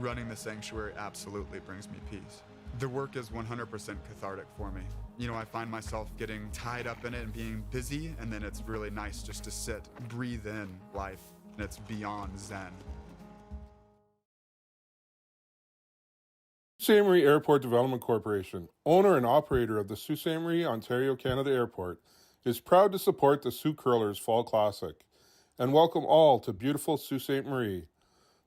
Running the sanctuary absolutely brings me peace. The work is 100% cathartic for me. You know, I find myself getting tied up in it and being busy, and then it's really nice just to sit, breathe in life, and it's beyond zen. Ste.Marie Airport Development Corporation, owner and operator of the Ste.Marie, Ontario, Canada Airport, is proud to support the Sioux Curlers Fall Classic and welcome all to beautiful Sault Ste. Marie.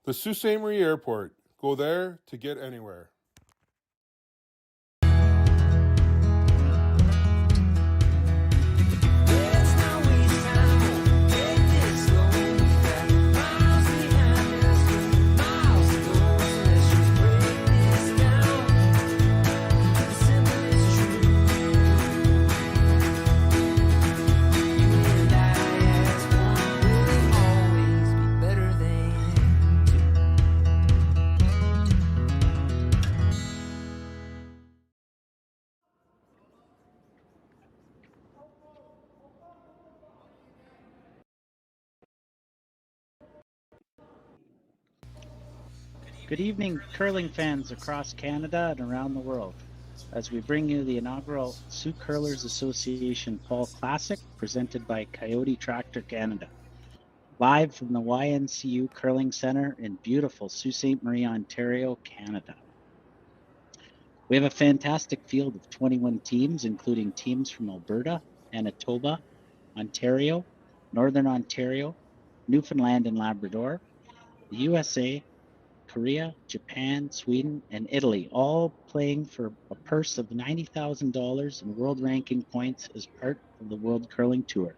The Sault Ste. Marie Airport. Go there to get anywhere. Good evening, curling fans across Canada and around the world, as we bring you the inaugural Sioux Curlers Association Fall Classic presented by KIOTI Tractor Canada, live from the YNCU Curling Centre in beautiful Sault Ste. Marie, Ontario, Canada. We have a fantastic field of 21 teams, including teams from Alberta, Manitoba, Ontario, Northern Ontario, Newfoundland and Labrador, the USA, Korea, Japan, Sweden, and Italy, all playing for a purse of $90,000 in world ranking points as part of the World Curling Tour.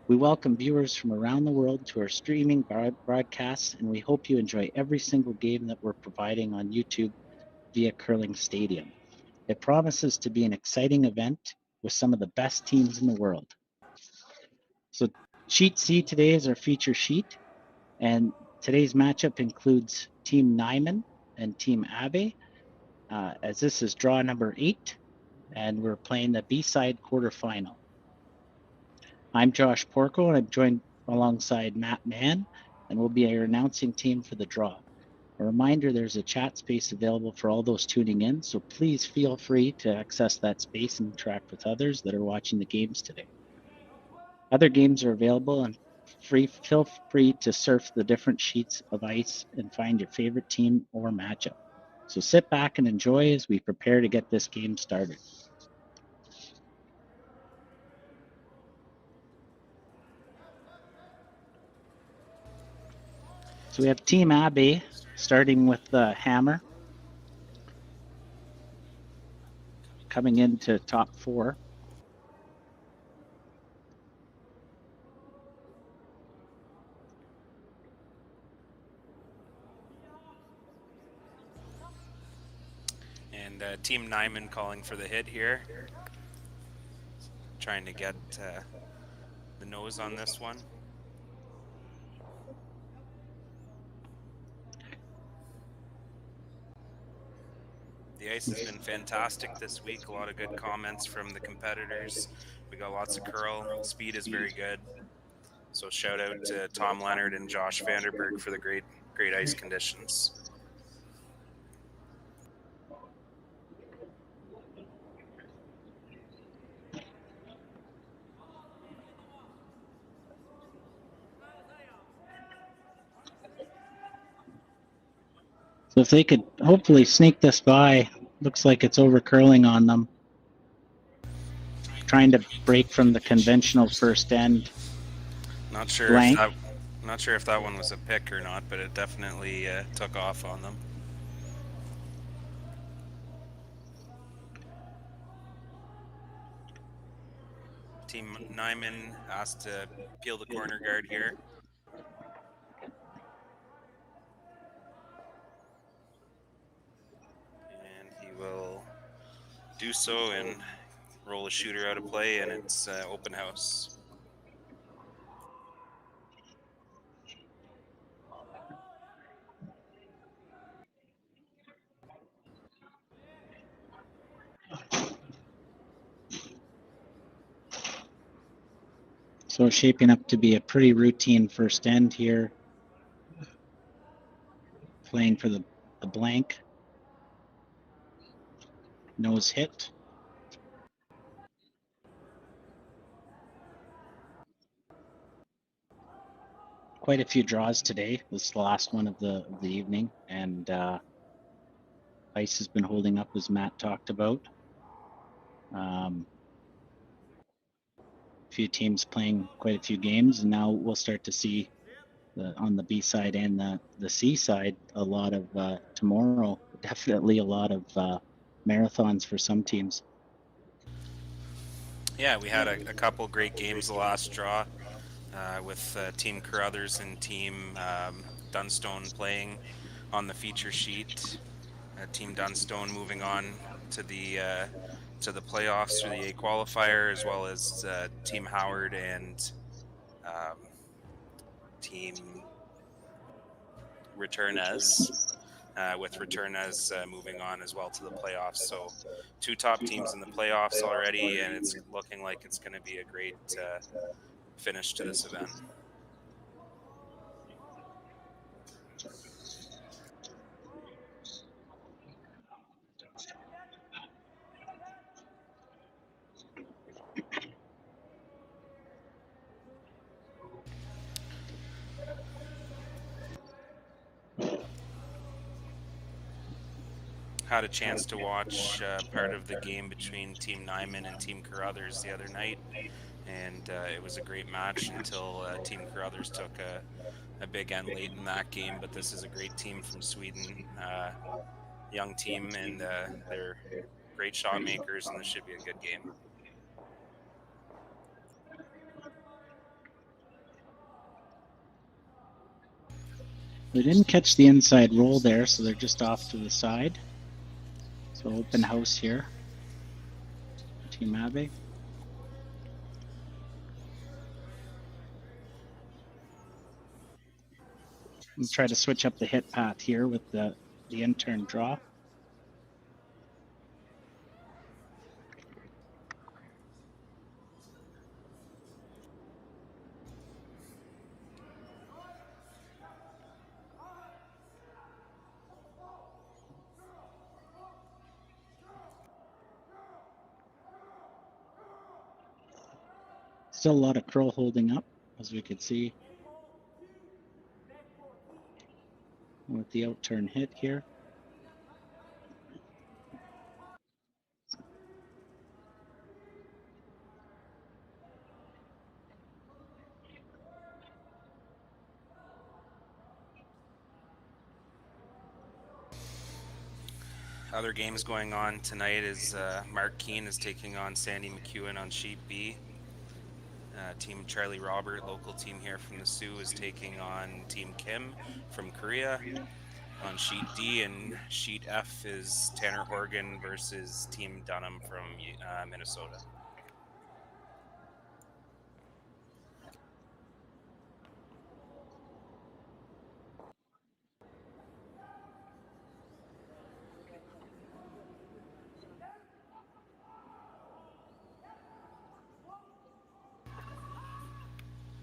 We welcome viewers from around the world to our streaming broadcasts, and we hope you enjoy every single game that we're providing on YouTube via Curling Stadium. It promises to be an exciting event with some of the best teams in the world. So Sheet C today is our feature sheet, and today's matchup includes Team Nyman and Team Abe, as this is draw number 8, and we're playing the B-side quarterfinal. I'm Josh Porco, and I'm joined alongside Matt Mann, and we'll be your announcing team for the draw. A reminder, there's a chat space available for all those tuning in, so please feel free to access that space and interact with others that are watching the games today. Other games are available, and feel free to surf the different sheets of ice and find your favorite team or matchup. So sit back and enjoy as we prepare to get this game started. So we have Team Abe starting with the hammer, coming into top 4. And Team Nyman calling for the hit here. Trying to get the nose on this one. The ice has been fantastic this week. A lot of good comments from the competitors. We got lots of curl. Speed is very good. So shout out to Tom Leonard and Josh Vanderberg for the great ice conditions. So if they could hopefully sneak this by, looks like it's over curling on them. Trying to break from the conventional first end. Not sure if that one was a pick or not, but it definitely took off on them. Team Nyman asked to peel the corner guard here. And he will do so and roll a shooter out of play, and it's open house. So shaping up to be a pretty routine first end here playing for the blank. Nose hit. Quite a few draws today. This is the last one of the evening, and ice has been holding up, as Matt talked about. A few teams playing quite a few games, and now we'll start to see on the B side and the C side a lot of tomorrow. Definitely a lot of marathons for some teams. Yeah, we had a couple great games the last draw with Team Carruthers and Team Dunstone playing on the feature sheet. Team Dunstone moving on to the playoffs through the A qualifier, as well as Team Howard and Team Returnez, with Returnez moving on as well to the playoffs. So 2 top teams in the playoffs already, and it's looking like it's going to be a great finish to this event. Had a chance to watch part of the game between Team Nyman and Team Carruthers the other night, and it was a great match until Team Carruthers took a big end late in that game. But this is a great team from Sweden, young team, and they're great shot makers, and this should be a good game. They didn't catch the inside roll there, so they're just off to the side. So open house here. Team Abe. We'll try to switch up the hit path here with the in-turn draw. Still a lot of curl holding up, as we could see with the out-turn hit here. Other games going on tonight is Mark Keane is taking on Sandy McEwen on Sheet B. Team Charlie Robert, local team here from the Sioux, is taking on Team Kim from Korea on Sheet D, and Sheet F is Tanner Horgan versus Team Dunham from Minnesota.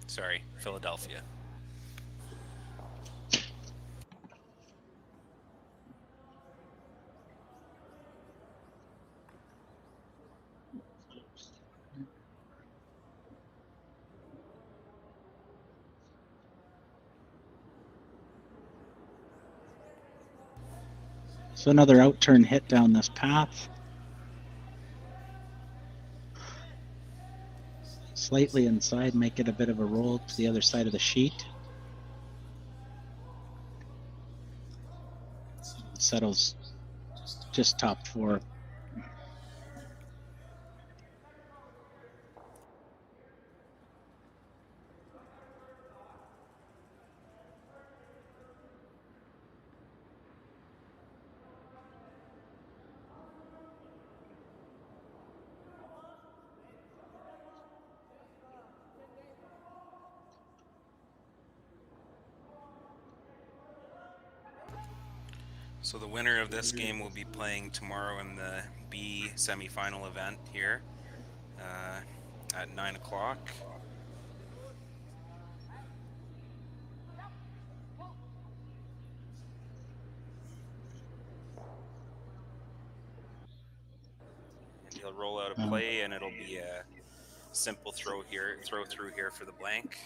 Sorry, Philadelphia. So another out-turn hit down this path. Slightly inside, make it a bit of a roll to the other side of the sheet. Settles just top 4. So the winner of this game will be playing tomorrow in the B semifinal event here at 9 o'clock. He'll roll out a play, and it'll be a simple throw through here for the blank.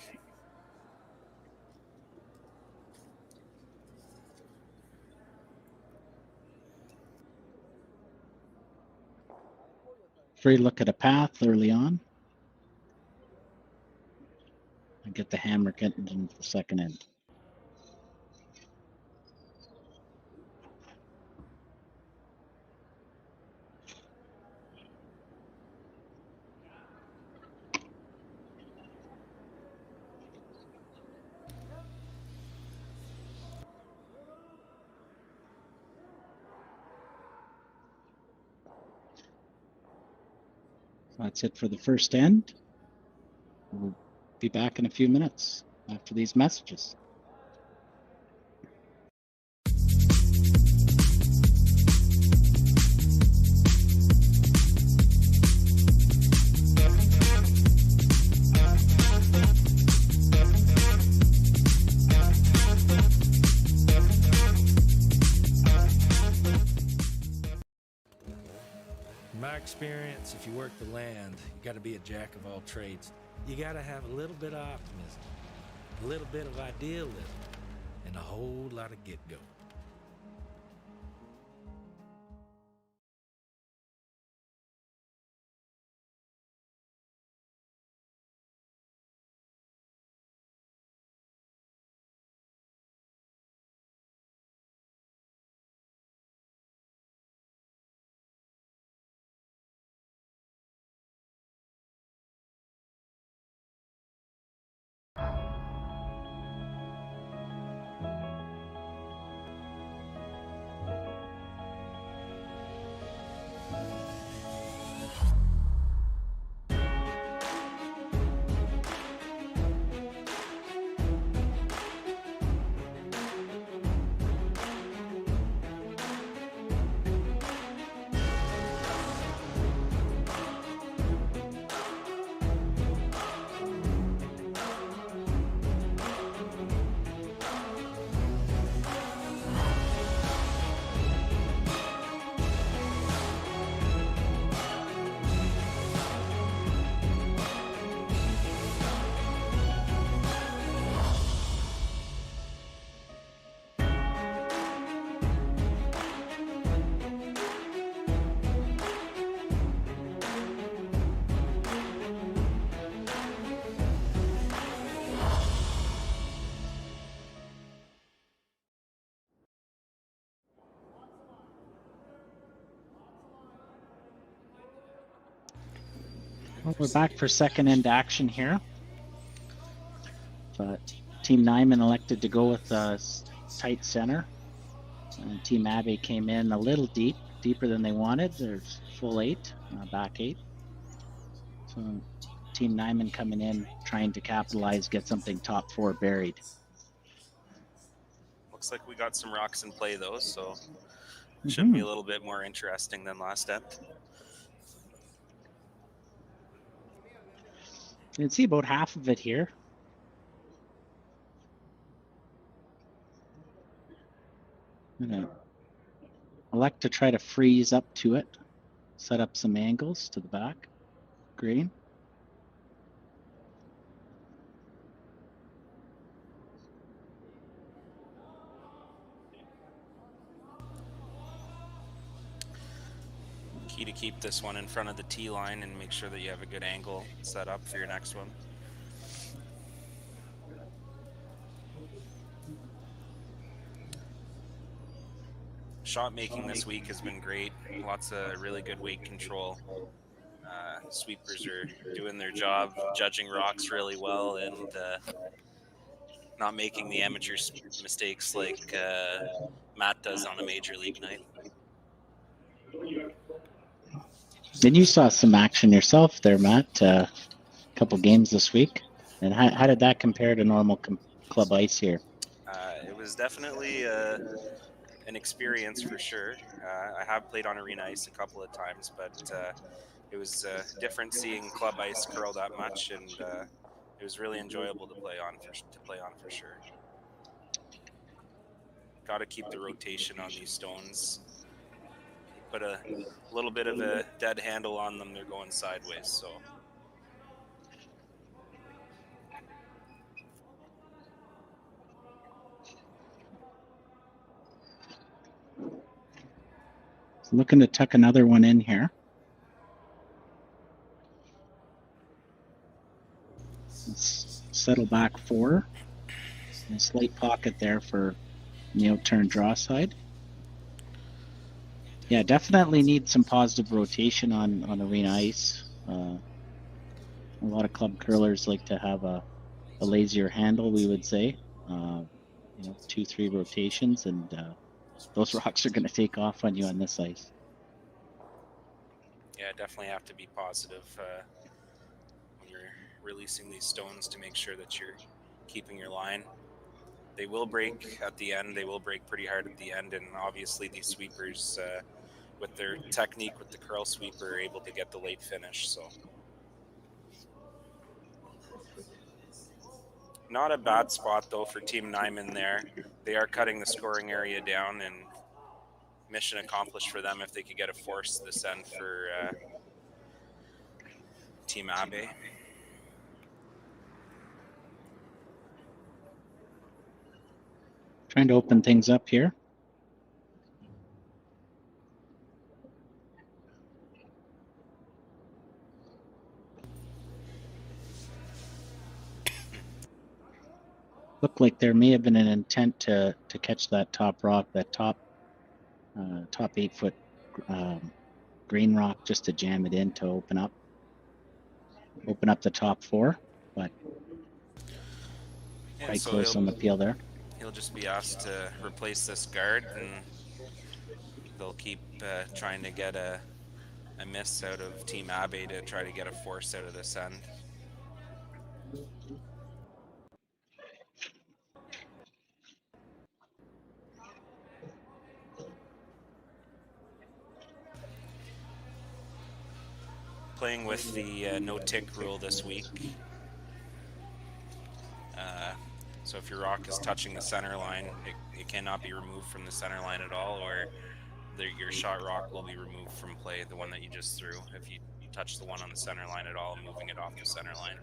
Free look at a path early on. And get the hammer getting into the second end. That's it for the first end. We'll be back in a few minutes after these messages. In my experience, if you work the land, you got to be a jack of all trades. You got to have a little bit of optimism, a little bit of idealism, and a whole lot of get-go. Well, we're back for second end action here. But Team Nyman elected to go with a tight center. And Team Abe came in a little deeper than they wanted. There's full 8, back 8. So Team Nyman coming in, trying to capitalize, get something top 4 buried. Looks like we got some rocks in play, though, so it should be a little bit more interesting than last end. You can see about half of it here. I'm gonna elect to try to freeze up to it, set up some angles to the back. Green. Key to keep this one in front of the tee line and make sure that you have a good angle set up for your next one. Shot making this week has been great. Lots of really good weight control. Sweepers are doing their job, judging rocks really well, and not making the amateur mistakes like Matt does on a major league night. And you saw some action yourself there, Matt. A couple games this week. And how did that compare to normal club ice here? It was definitely an experience for sure. I have played on arena ice a couple of times, but it was different seeing club ice curl that much, and it was really enjoyable to play on for sure. Got to keep the rotation on these stones. put a little bit of a dead handle on them, they're going sideways. So looking to tuck another one in here. Let's settle back 4. A slight pocket there for the out-turn draw side. Yeah, definitely need some positive rotation on arena ice. A lot of club curlers like to have a lazier handle, we would say. 2-3 rotations, and those rocks are going to take off on you on this ice. yeah, definitely have to be positive when you're releasing these stones to make sure that you're keeping your line. They will break at the end. They will break pretty hard at the end, and obviously these sweepers, with their technique with the curl sweeper, are able to get the late finish. So not a bad spot though for Team Nyman there. They are cutting the scoring area down, and mission accomplished for them if they could get a force this end for Team Abe. Trying to open things up here. Looked like there may have been an intent to catch that top rock, that top 8-foot green rock, just to jam it in to open up the top 4, but And quite so close on the peel there. He'll just be asked to replace this guard, and they'll keep trying to get a miss out of Team Abe to try to get a force out of this end. Playing with the no-tick rule this week. So if your rock is touching the center line, it cannot be removed from the center line at all, or your shot rock will be removed from play, the one that you just threw, if you touch the one on the center line at all, moving it off the center line.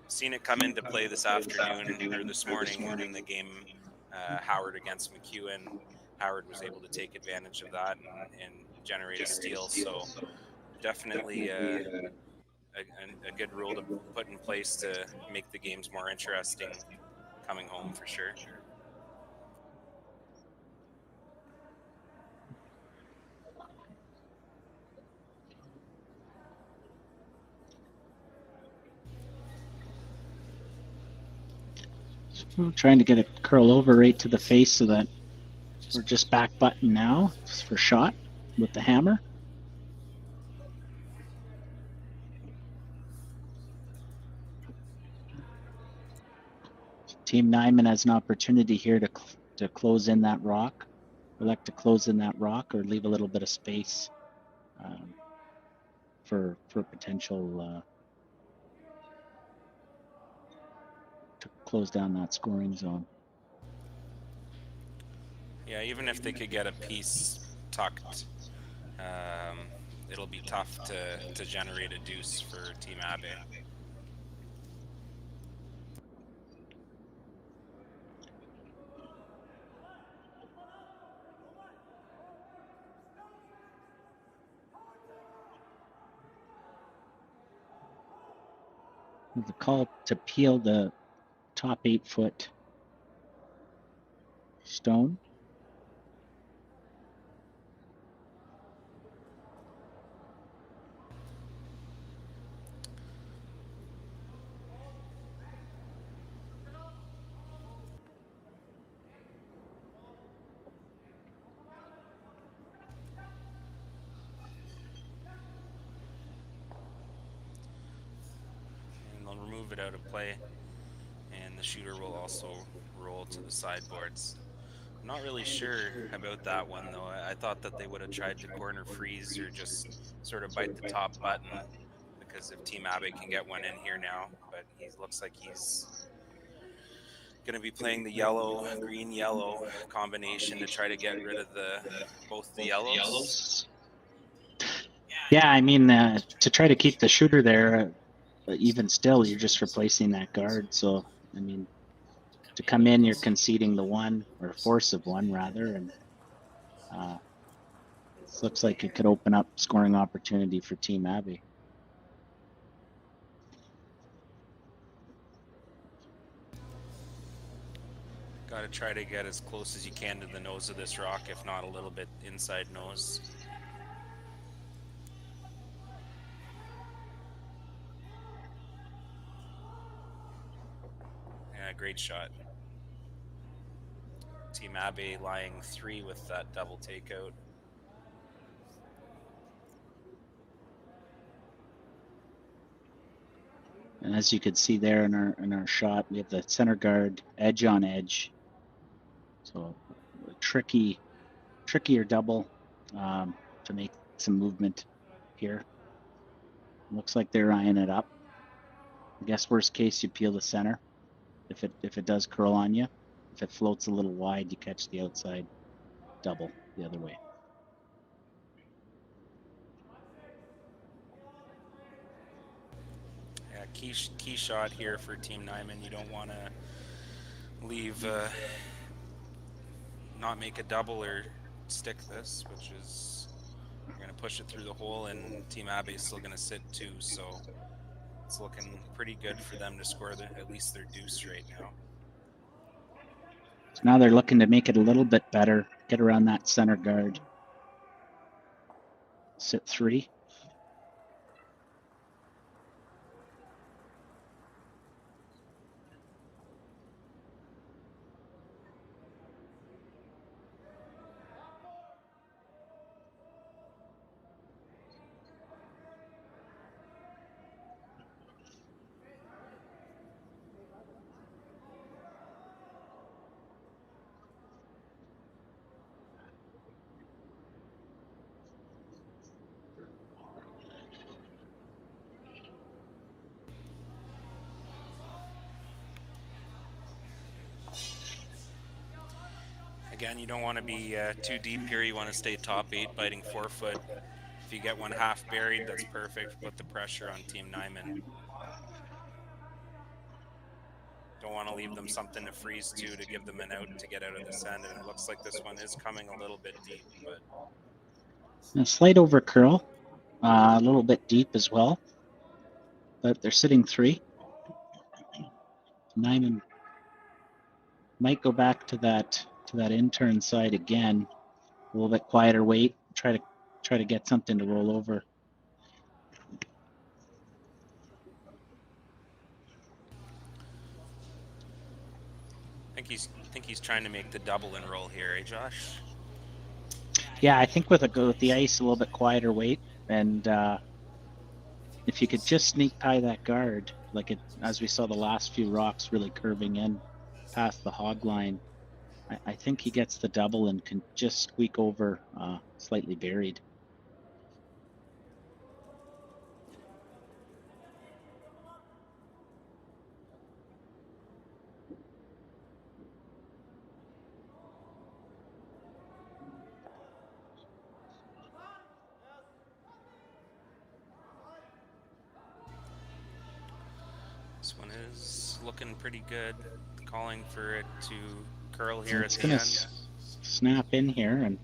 Seen it come into play this afternoon, or this morning in the game, Howard against McEwen. Howard was able to take advantage of that and generate a steal, so definitely a good rule to put in place to make the games more interesting coming home for sure. So trying to get it curl over right to the face so that we're just back button now just for shot with the hammer. Team Nyman has an opportunity here to close in that rock. Elect to close in that rock or leave a little bit of space for potential to close down that scoring zone. Yeah, even if they could get a piece tucked, it'll be tough to generate a deuce for Team Abe. The call to peel the top 8-foot stone. Remove it out of play, and the shooter will also roll to the sideboards. I'm not really sure about that one though. I thought that they would have tried to corner freeze or just sort of bite the top button, because if Team Abe can get one in here now, but he looks like he's Going to be playing the yellow, green, yellow combination to try to get rid of both the yellows. Yeah, I mean, to try to keep the shooter there, even still, you're just replacing that guard. So, I mean, to come in, you're conceding the one, or force of one rather, and this looks like it could open up scoring opportunity for Team Abe. Got to try to get as close as you can to the nose of this rock, if not a little bit inside nose. Yeah, great shot. Team Abe lying 3 with that double takeout. And as you could see there in our shot, we have the center guard edge on edge. So a trickier double to make some movement here. Looks like they're eyeing it up. I guess worst case, you peel the center. If it does curl on you, if it floats a little wide, you catch the outside double the other way. Yeah, key shot here for Team Nyman. You don't want to leave, not make a double or stick this, which is you're going to push it through the hole, and Team Abe is still going to sit 2. So it's looking pretty good for them to score at least their deuce right now. So now they're looking to make it a little bit better, get around that center guard. Sit 3. Again, you don't want to be too deep here. You want to stay top 8, biting 4 foot. If you get one half buried, that's perfect. Put the pressure on Team Nyman. Don't want to leave them something to freeze to give them an out to get out of the sand. And it looks like this one is coming a little bit deep, but A slight over curl, a little bit deep as well, but they're sitting 3. Nyman might go back to that intern side again, a little bit quieter weight, try to get something to roll over. I think he's trying to make the double and roll here, eh, Josh? Yeah, I think with the ice a little bit quieter weight, and if you could just sneak tie that guard, like as we saw the last few rocks really curving in past the hog line, I think he gets the double and can just squeak over slightly buried. This one is looking pretty good. Calling for it to curl here It's at the gonna end. snap in here and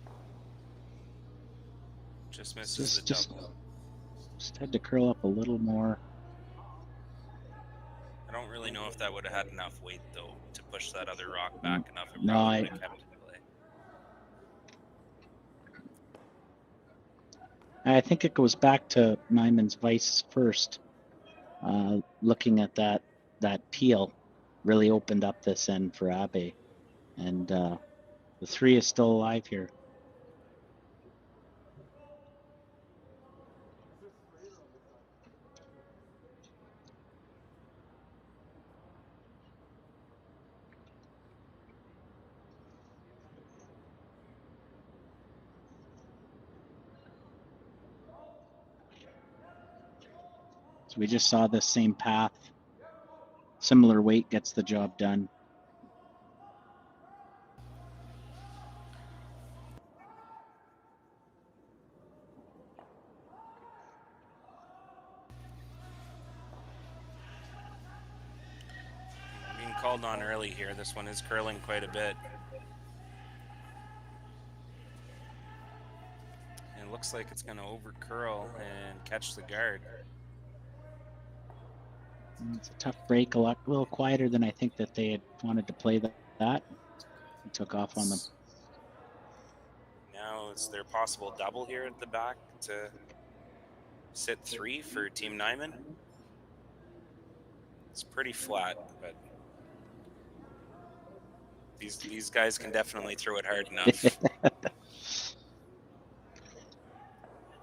Just misses the double. Just had to curl up a little more. I don't really know if that would have had enough weight though to push that other rock back enough. It No, probably would have kept it in play. I think it goes back to Nyman's vice first. Looking at that peel really opened up this end for Abe, and the 3 is still alive here. So we just saw the same path. Similar weight gets the job done. called on early here. This one is curling quite a bit. And it looks like it's going to over curl and catch the guard. It's a tough break, a little quieter than I think that they had wanted to play that. It took off on them. Now is there a possible double here at the back to sit 3 for Team Nyman? It's pretty flat, but these guys can definitely throw it hard enough.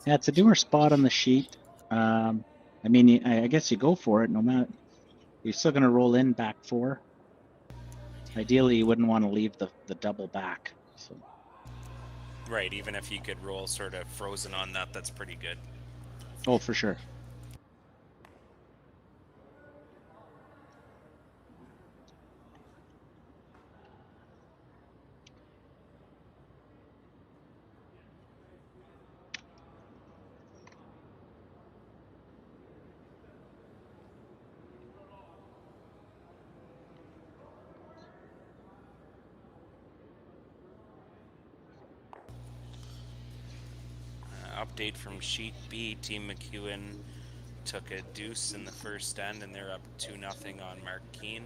Yeah, it's a newer spot on the sheet. I mean, I guess you go for it. No matter, you're still going to roll in back 4. Ideally, you wouldn't want to leave the double back. So. Right, even if you could roll sort of frozen on that, that's pretty good. Oh, for sure. Update from Sheet B, Team McEwen took a deuce in the first end and they're up 2-0 on Mark Keane.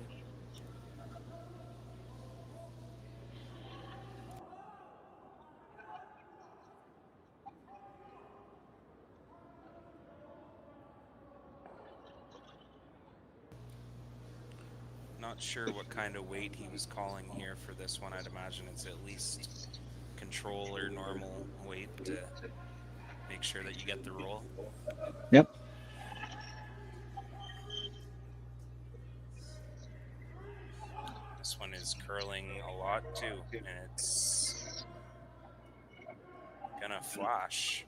Not sure what kind of weight he was calling here for this one. I'd imagine it's at least control or normal weight to make sure that you get the roll. Yep. This one is curling a lot too, and it's gonna flash.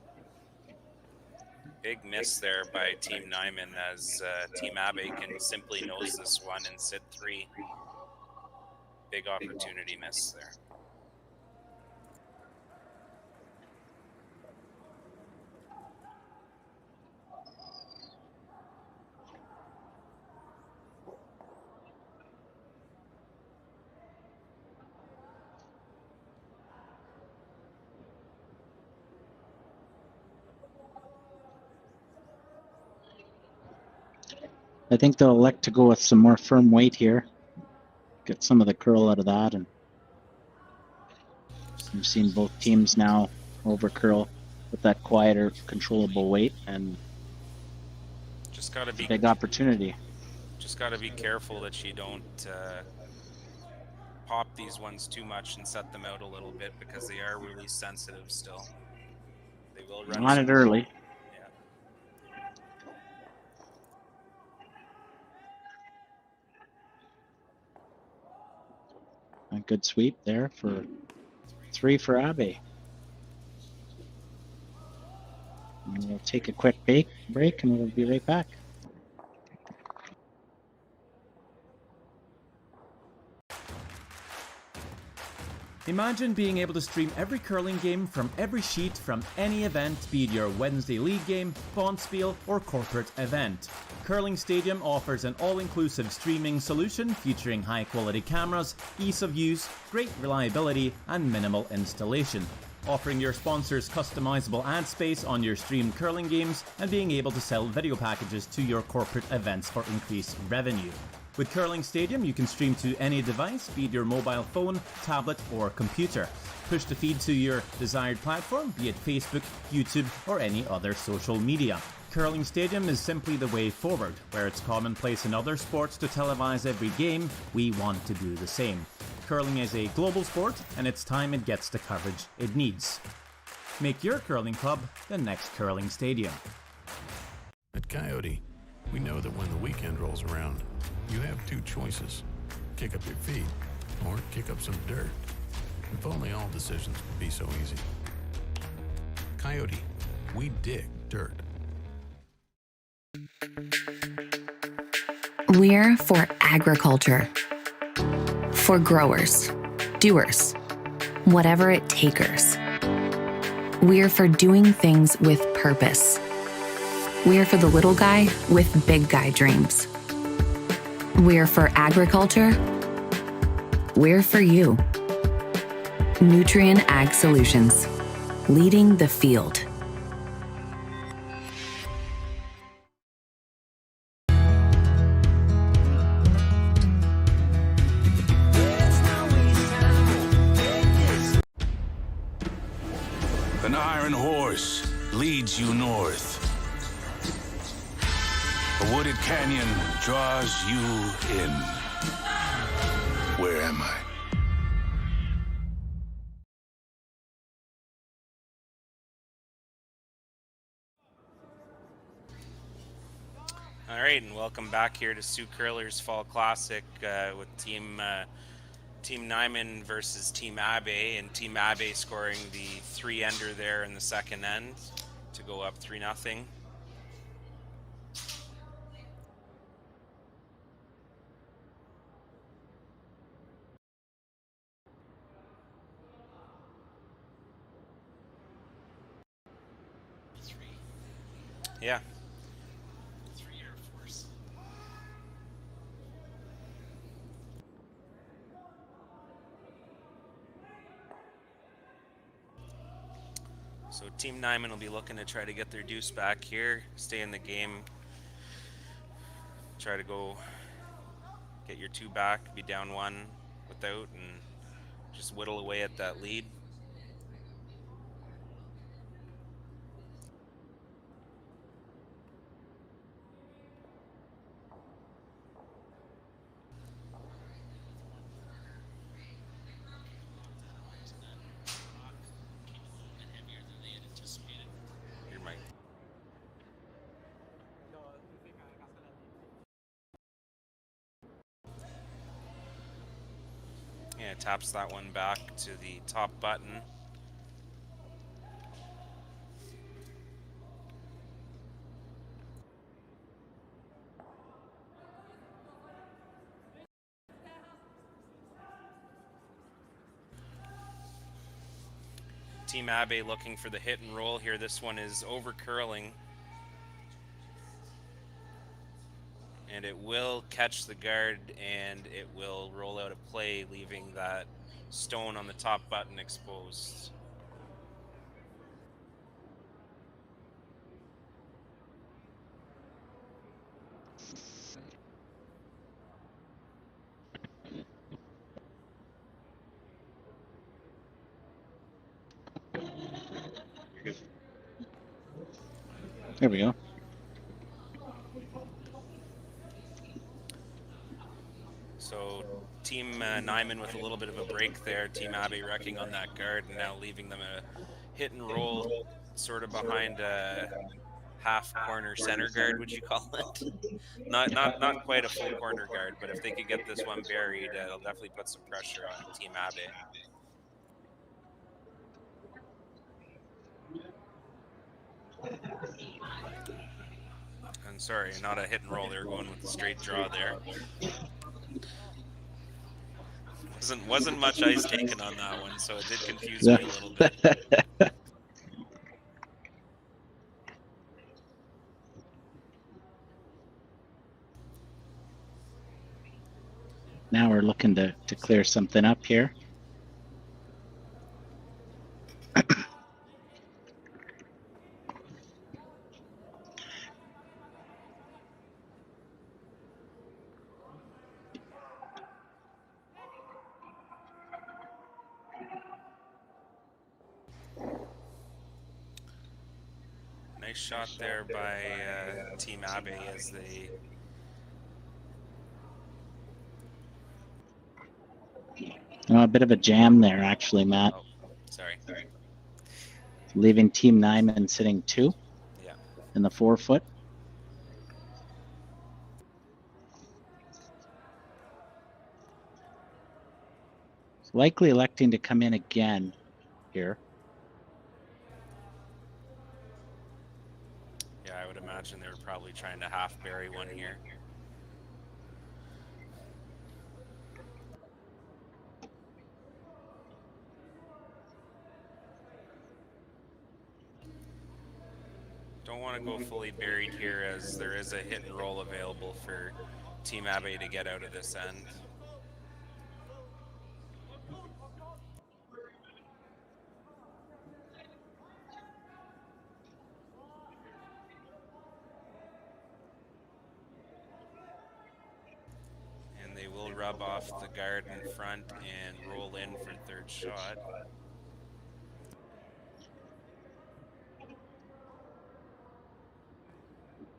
Big miss there by Team Nyman as Team Abe can simply nose this one and sit 3. Big opportunity miss there. I think they'll elect to go with some more firm weight here. Get some of the curl out of that, and we've seen both teams now over curl with that quieter, controllable weight, and just gotta be big opportunity. Just gotta be careful that you don't pop these ones too much and set them out a little bit because they are really sensitive still. They will run on it early. A good sweep there for 3 for Abe. And we'll take a quick break and we'll be right back. Imagine being able to stream every curling game from every sheet from any event, be it your Wednesday league game, bonspiel, or corporate event. Curling Stadium offers an all-inclusive streaming solution featuring high-quality cameras, ease of use, great reliability, and minimal installation. Offering your sponsors customizable ad space on your streamed curling games and being able to sell video packages to your corporate events for increased revenue. With Curling Stadium, you can stream to any device, be it your mobile phone, tablet, or computer. Push the feed to your desired platform, be it Facebook, YouTube, or any other social media. Curling Stadium is simply the way forward. Where it's commonplace in other sports to televise every game, we want to do the same. Curling is a global sport, and it's time it gets the coverage it needs. Make your curling club the next Curling Stadium. At Coyote, we know that when the weekend rolls around, you have 2 choices. Kick up your feet or kick up some dirt. If only all decisions could be so easy. Coyote, we dig dirt. We're for agriculture. For growers, doers, whatever it takers. We're for doing things with purpose. We're for the little guy with big guy dreams. We're for agriculture we're for you. Nutrien Ag Solutions, leading the field. An iron horse leads you north. A wooded canyon draws you in. Where am I? All right, and welcome back here to Sioux Curlers Fall Classic with Team Nyman versus Team Abe, and Team Abe scoring the 3-ender there in the second end to go up 3-0. Yeah. So Team Nyman will be looking to try to get their deuce back here, stay in the game, try to go get your 2 back, be down 1 without, and just whittle away at that lead. Yeah, taps that one back to the top button. Team Abe looking for the hit and roll here. This one is over curling. And it will catch the guard, and it will roll out of play, leaving that stone on the top button exposed. There we go. So Team Nyman with a little bit of a break there. Team Abe wrecking on that guard and now leaving them a hit and roll sort of behind a half corner center guard, would you call it? Not quite a full corner guard, but if they could get this one buried, it'll definitely put some pressure on Team Abe. And sorry, not a hit and roll. They were going with a straight draw there. Wasn't much ice taken on that one, so it did confuse me a little bit. Now we're looking to clear something up here. Nice shot there by Team Abe as they... A bit of a jam there, actually, Matt. Oh, sorry. Leaving Team Nyman sitting 2 in the 4-foot. Likely electing to come in again here. Yeah, I would imagine they were probably trying to half bury one here. Don't want to go fully buried here, as there is a hit and roll available for Team Abe to get out of this end. will rub off the guard in front and roll in for third shot.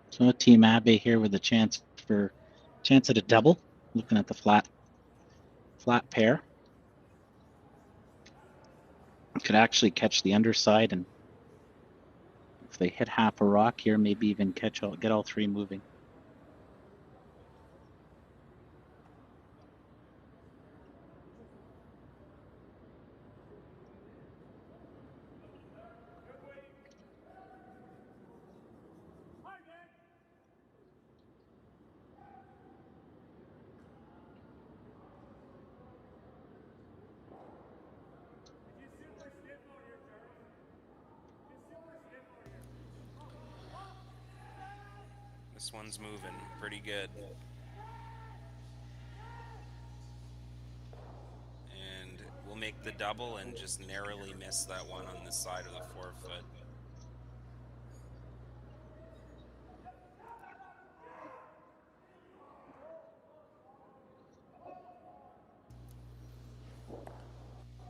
So Team Abe here with a chance at a double. Looking at the flat pair. Could actually catch the underside, and if they hit half a rock here, maybe even get all three moving. This one's moving pretty good. And we'll make the double and just narrowly miss that one on the side of the forefoot.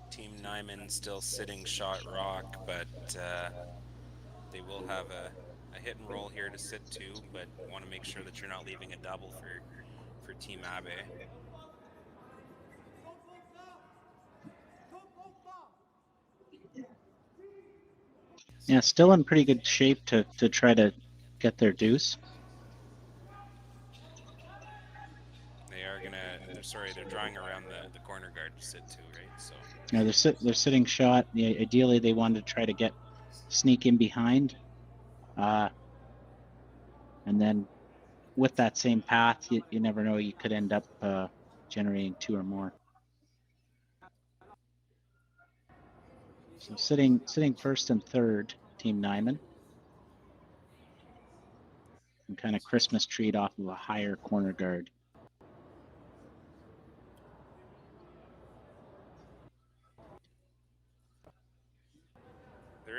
Team Nyman still sitting shot rock, but they will have a hit and roll here to sit to, but want to make sure that you're not leaving a double for Team Abe. Yeah, still in pretty good shape to try to get their deuce. They're drawing around the corner guard to sit to, right? So yeah, they're sitting shot. Yeah, ideally they wanted to try to sneak in behind, and then with that same path, you never know, you could end up generating two or more. So sitting first and third, Team Nyman, and kind of Christmas treat off of a higher corner guard.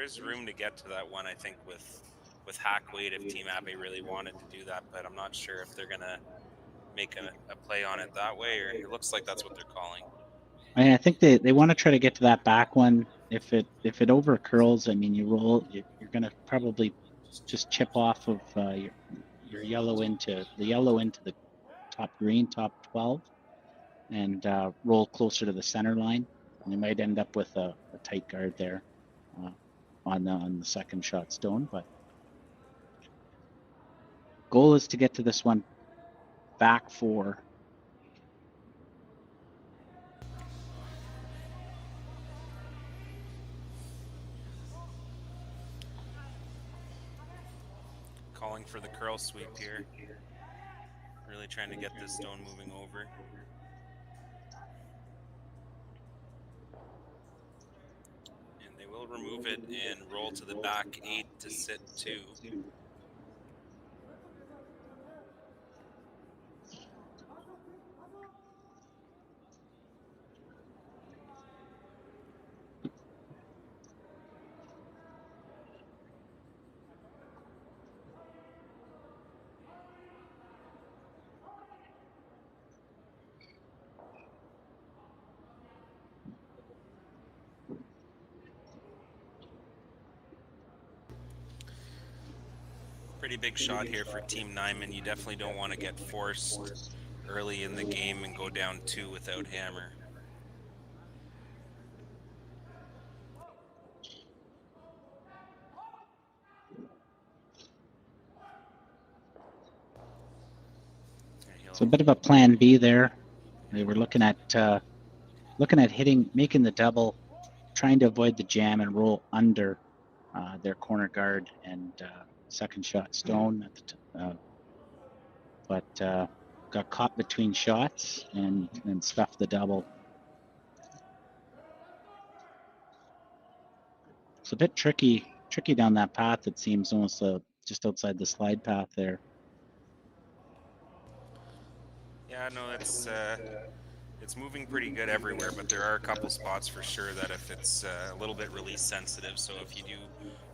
there is room to get to that one, I think, with hack weight if Team Abe really wanted to do that, but I'm not sure if they're gonna make a play on it that way, or it looks like that's what they're calling. I think they want to try to get to that back one. If it over curls, I mean, you're gonna probably just chip off of your yellow into the top green, top 12, and roll closer to the center line. And you might end up with a tight guard there on the second shot stone. But goal is to get to this one back four. Calling for the curl sweep here. Really trying to get this stone moving over. And they will remove it and roll to the back 8 to sit 2. Pretty big shot here for Team Nyman. You definitely don't want to get forced early in the game and go down 2 without hammer. So a bit of a plan B there. They were looking at making the double, trying to avoid the jam and roll under their corner guard and second shot stone at the but got caught between shots and stuffed the double. It's a bit tricky down that path. It seems almost just outside the slide path there. Yeah, no, it's moving pretty good everywhere, but there are a couple spots for sure that if it's a little bit release sensitive, so if you do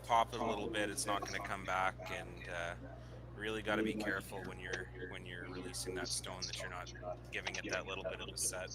pop it a little bit, it's not going to come back, and Really got to be careful when you're releasing that stone that you're not giving it that little bit of a set.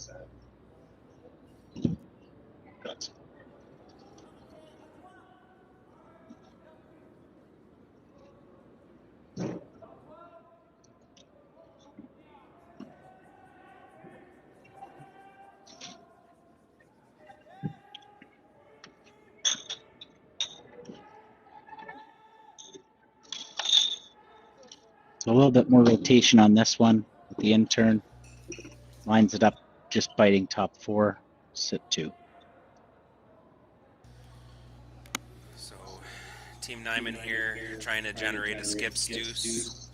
So a little bit more rotation on this one with the intern. Lines it up, just biting top 4, sit 2. So Team Nyman here trying to generate a skips deuce.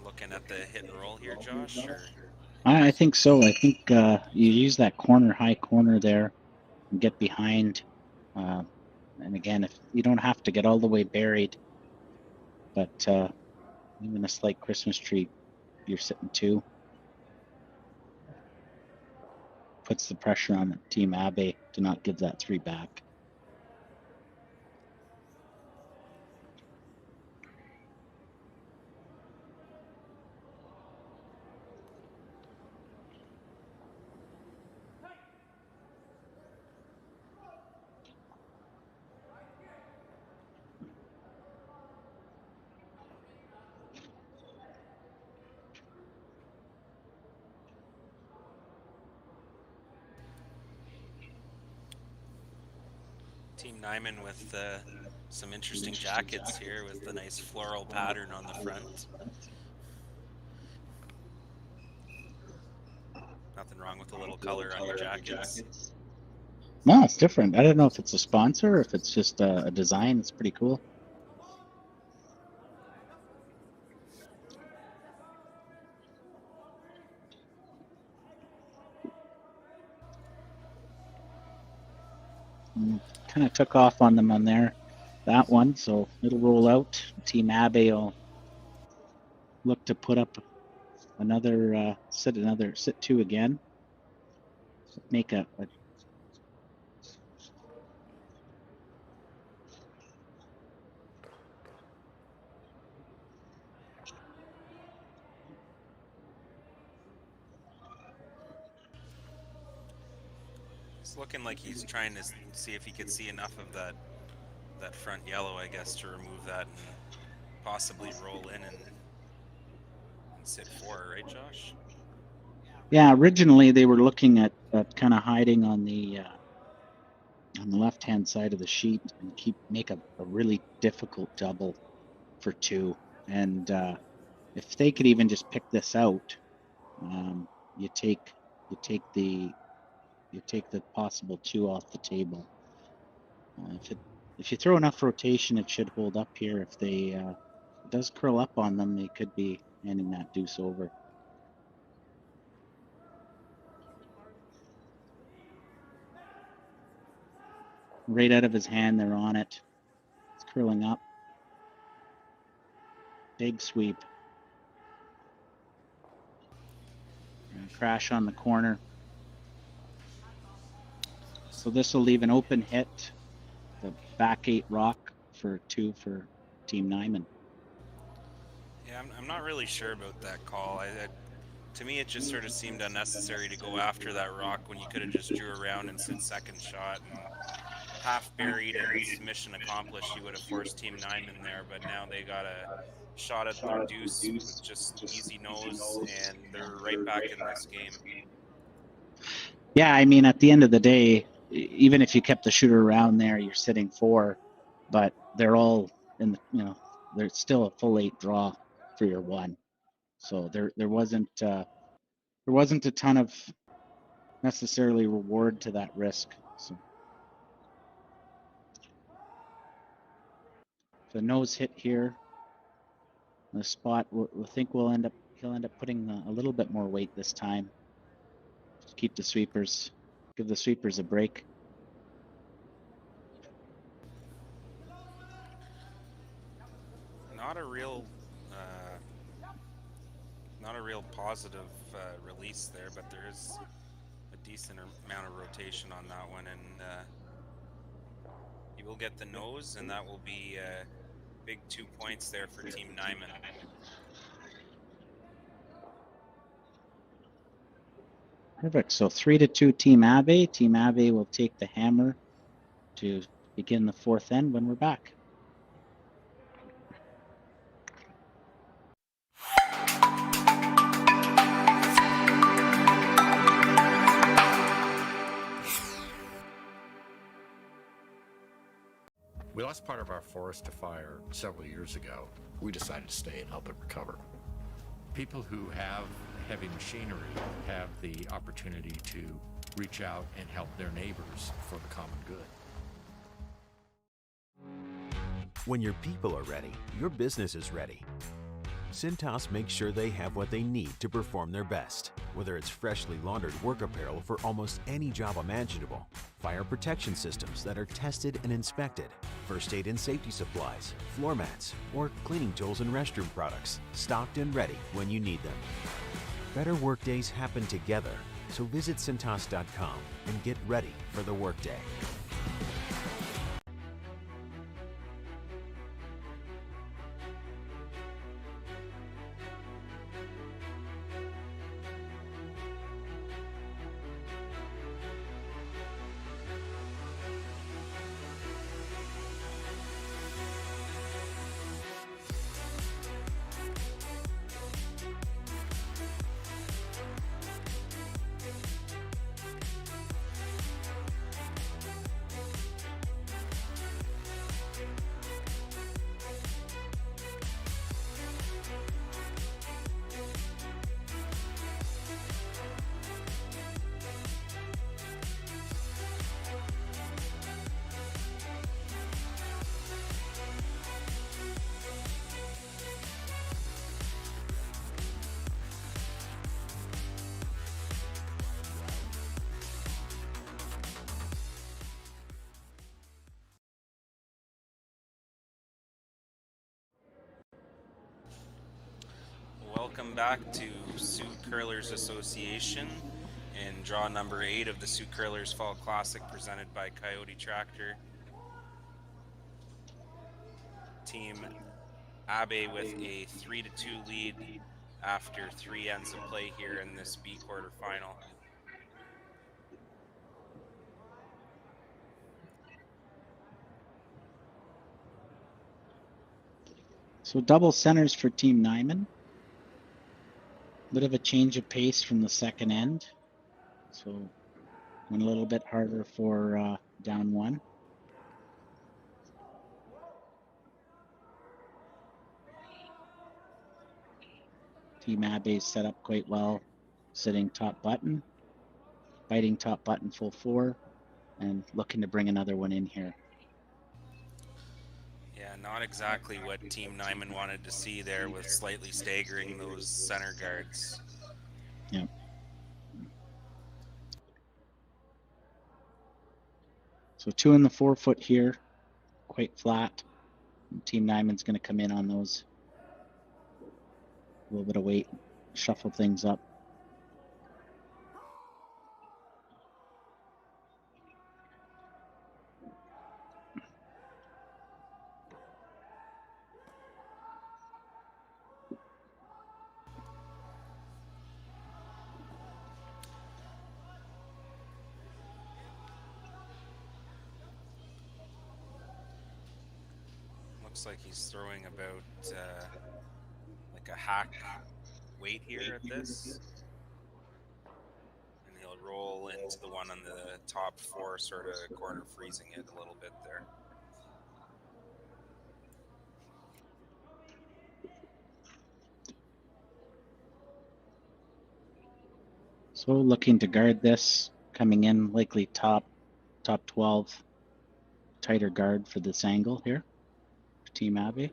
Looking at the hit and roll here, Josh? Or? I think so. I think you use that high corner there, and get behind. And again, if you don't have to get all the way buried, but even a slight Christmas tree, you're sitting 2. Puts the pressure on Team Abe to not give that 3 back. Team Nyman with some interesting jackets here with the nice floral pattern on the front. Nothing wrong with a little color on your jackets. No, it's different. I don't know if it's a sponsor or if it's just a design. It's pretty cool. Kind of took off on them on that one, so it'll roll out. Team Abe will look to put up another sit 2 again. Make a It's looking like he's trying to see if he could see enough of that front yellow, I guess, to remove that and possibly roll in and sit 4, right, Josh? Yeah, originally they were looking at kind of hiding on the left-hand side of the sheet and make a really difficult double for 2. And if they could even just pick this out, you take the possible 2 off the table. If you throw enough rotation, it should hold up here. If it does curl up on them, they could be handing that deuce over. Right out of his hand, they're on it. It's curling up. Big sweep. And crash on the corner. So this will leave an open hit. The back 8 rock for 2 for Team Nyman. Yeah, I'm not really sure about that call. To me, it just sort of seemed unnecessary to go after that rock when you could have just drew around and said second shot and half buried and mission accomplished. You would have forced Team Nyman there, but now they got a shot at their deuce with just easy nose, and they're right back in this game. Yeah, I mean, at the end of the day, even if you kept the shooter around there, you're sitting 4, but they're all in the, there's still a full 8 draw for your 1. So there wasn't a ton of necessarily reward to that risk. So the nose hit here, the spot, I think he'll end up putting a little bit more weight this time. Just keep the sweepers, give the sweepers a break. Not a real positive release there, but there is a decent amount of rotation on that one, and will get the nose, and that will be big 2 points there for Team Nyman. Perfect. So 3-2 Team Abe. Team Abe will take the hammer to begin the fourth end when we're back. We lost part of our forest to fire several years ago. We decided to stay and help it recover. People who have heavy machinery have the opportunity to reach out and help their neighbors for the common good. When your people are ready, your business is ready. Cintas makes sure they have what they need to perform their best. Whether it's freshly laundered work apparel for almost any job imaginable, fire protection systems that are tested and inspected, first aid and safety supplies, floor mats, or cleaning tools and restroom products, stocked and ready when you need them. Better workdays happen together, so visit Cintas.com and get ready for the workday. Welcome back to Sioux Curlers Association in draw number 8 of the Sioux Curlers Fall Classic presented by Coyote Tractor. Team Abe with a 3-2 lead after 3 ends of play here in this B quarterfinal. So double centers for Team Nyman. Bit of a change of pace from the second end. So went a little bit harder for down 1. Team Abe set up quite well, sitting top button, biting top button full 4, and looking to bring another one in here. Yeah, not exactly what Team Nyman wanted to see there with slightly staggering those center guards. Yep. So 2 in the 4-foot here, quite flat. Team Nyman's going to come in on those. A little bit of weight, shuffle things up. Looks like he's throwing about like a hack weight here at this. And he'll roll into the one on the top 4, sort of corner freezing it a little bit there. So looking to guard this, coming in likely top 12, tighter guard for this angle here, Team Abe.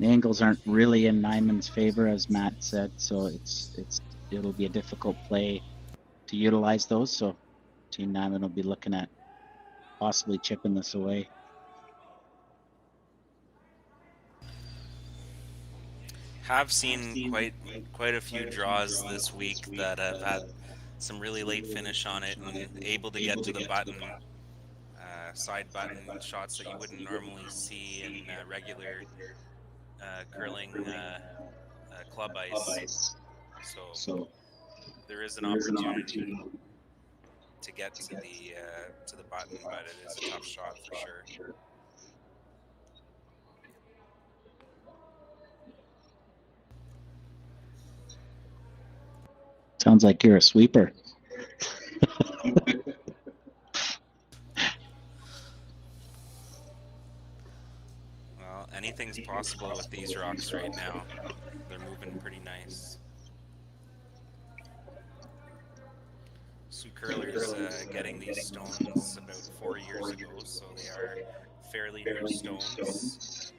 The angles aren't really in Nyman's favor, as Matt said, so it'll be a difficult play to utilize those. So Team Nyman will be looking at possibly chipping this away. Have seen quite a few draws this week that have had some really late finish on it and able to get to the button, side button shots that you wouldn't normally see in regular curling club ice. So there is an opportunity to get to the button, but it is a tough shot for sure. Sounds like you're a sweeper. Well, anything's possible with these rocks right now. They're moving pretty nice. Sioux Curler's getting these stones about 4 years ago, so they are fairly new stones.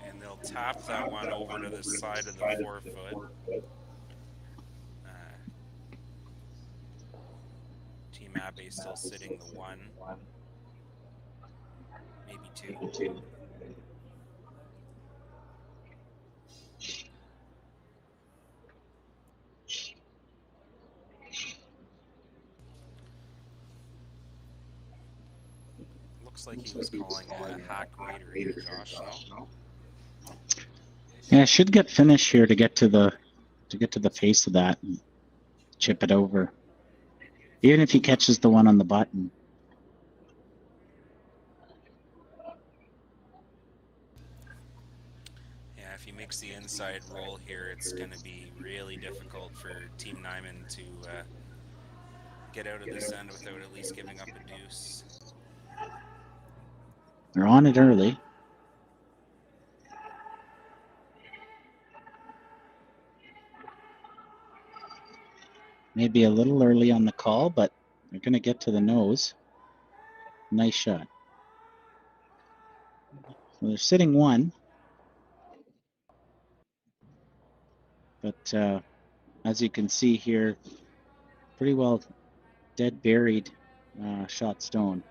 And they'll tap that one over to the side of the 4-foot. Team Abe still sitting the 1, maybe 2. Looks like he was calling a hack raider here, Josh. No? Yeah, should get finish here to get to the face of that and chip it over. Even if he catches the one on the button. Yeah, if he makes the inside roll here, it's going to be really difficult for Team Nyman to get out of this end without at least giving up a deuce. They're on it early. Maybe a little early on the call, but they're going to get to the nose. Nice shot. So they're sitting 1. But as you can see here, pretty well dead buried shot stone.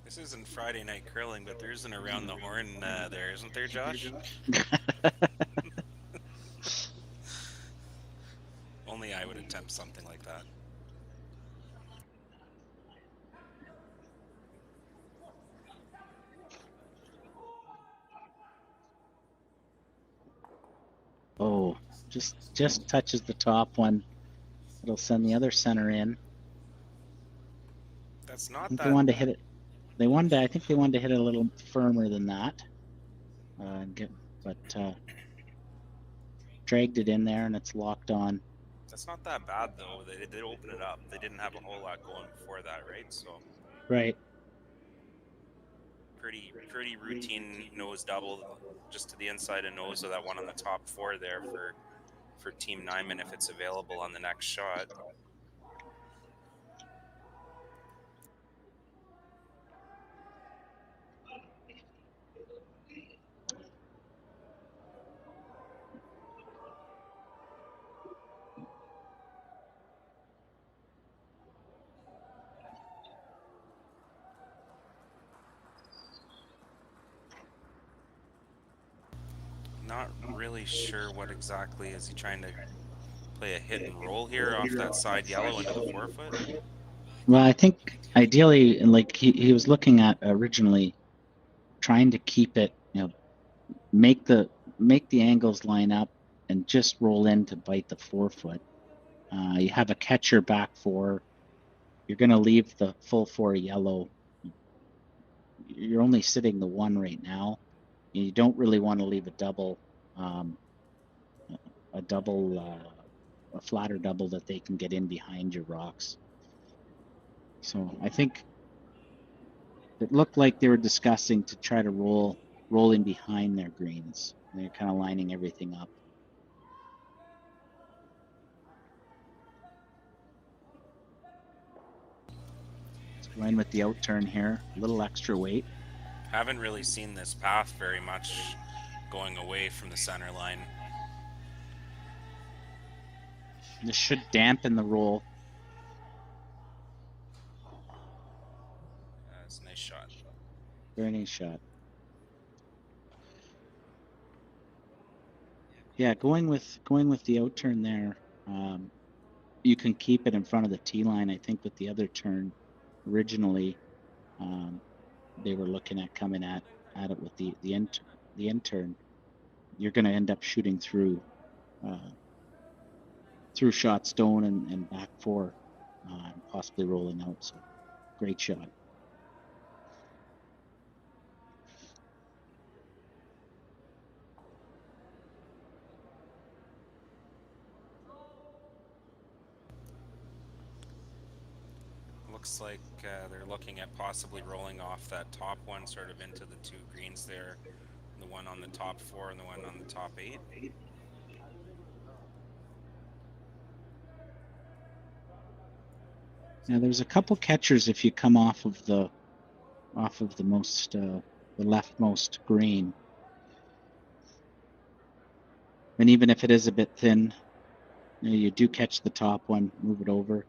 This isn't Friday night curling, but there's an around the horn there, isn't there, Josh? Only I would attempt something like that. Oh, just touches the top one. It'll send the other center in. That's not I think that. they wanted to hit it. I think they wanted to hit it a little firmer than that. But dragged it in there and it's locked on. That's not that bad though. They did open it up. They didn't have a whole lot going before that, right? So. Right. Pretty routine nose double, just to the inside of nose of that one on the top 4 there for Team Nyman if it's available on the next shot. Not really sure what exactly is he trying to play a hit and roll here off that side yellow into the 4-foot. Well, I think ideally, like he was looking at originally, trying to keep it, make the angles line up and just roll in to bite the 4-foot. You have a catcher back 4. You're going to leave the full 4 yellow. You're only sitting the 1 right now. You don't really want to leave a double, a flatter double that they can get in behind your rocks. So I think it looked like they were discussing to try to roll rolling behind their greens. They're kind of lining everything up. Let's go in with the out turn here. A little extra weight. Haven't really seen this path very much going away from the center line. This should dampen the roll. That's a nice shot. Very nice shot. Yeah, going with the out turn there. You can keep it in front of the tee line. I think with the other turn, originally, they were looking at coming at it with the end turn. You're going to end up shooting through shot stone and back four, and possibly rolling out. So, great shot. Looks like they're looking at possibly rolling off that top one sort of into the two greens there. The one on the top four and the one on the top eight. Now there's a couple catchers if you come off of the most the leftmost green, and even if it is a bit thin, you do catch the top one, move it over.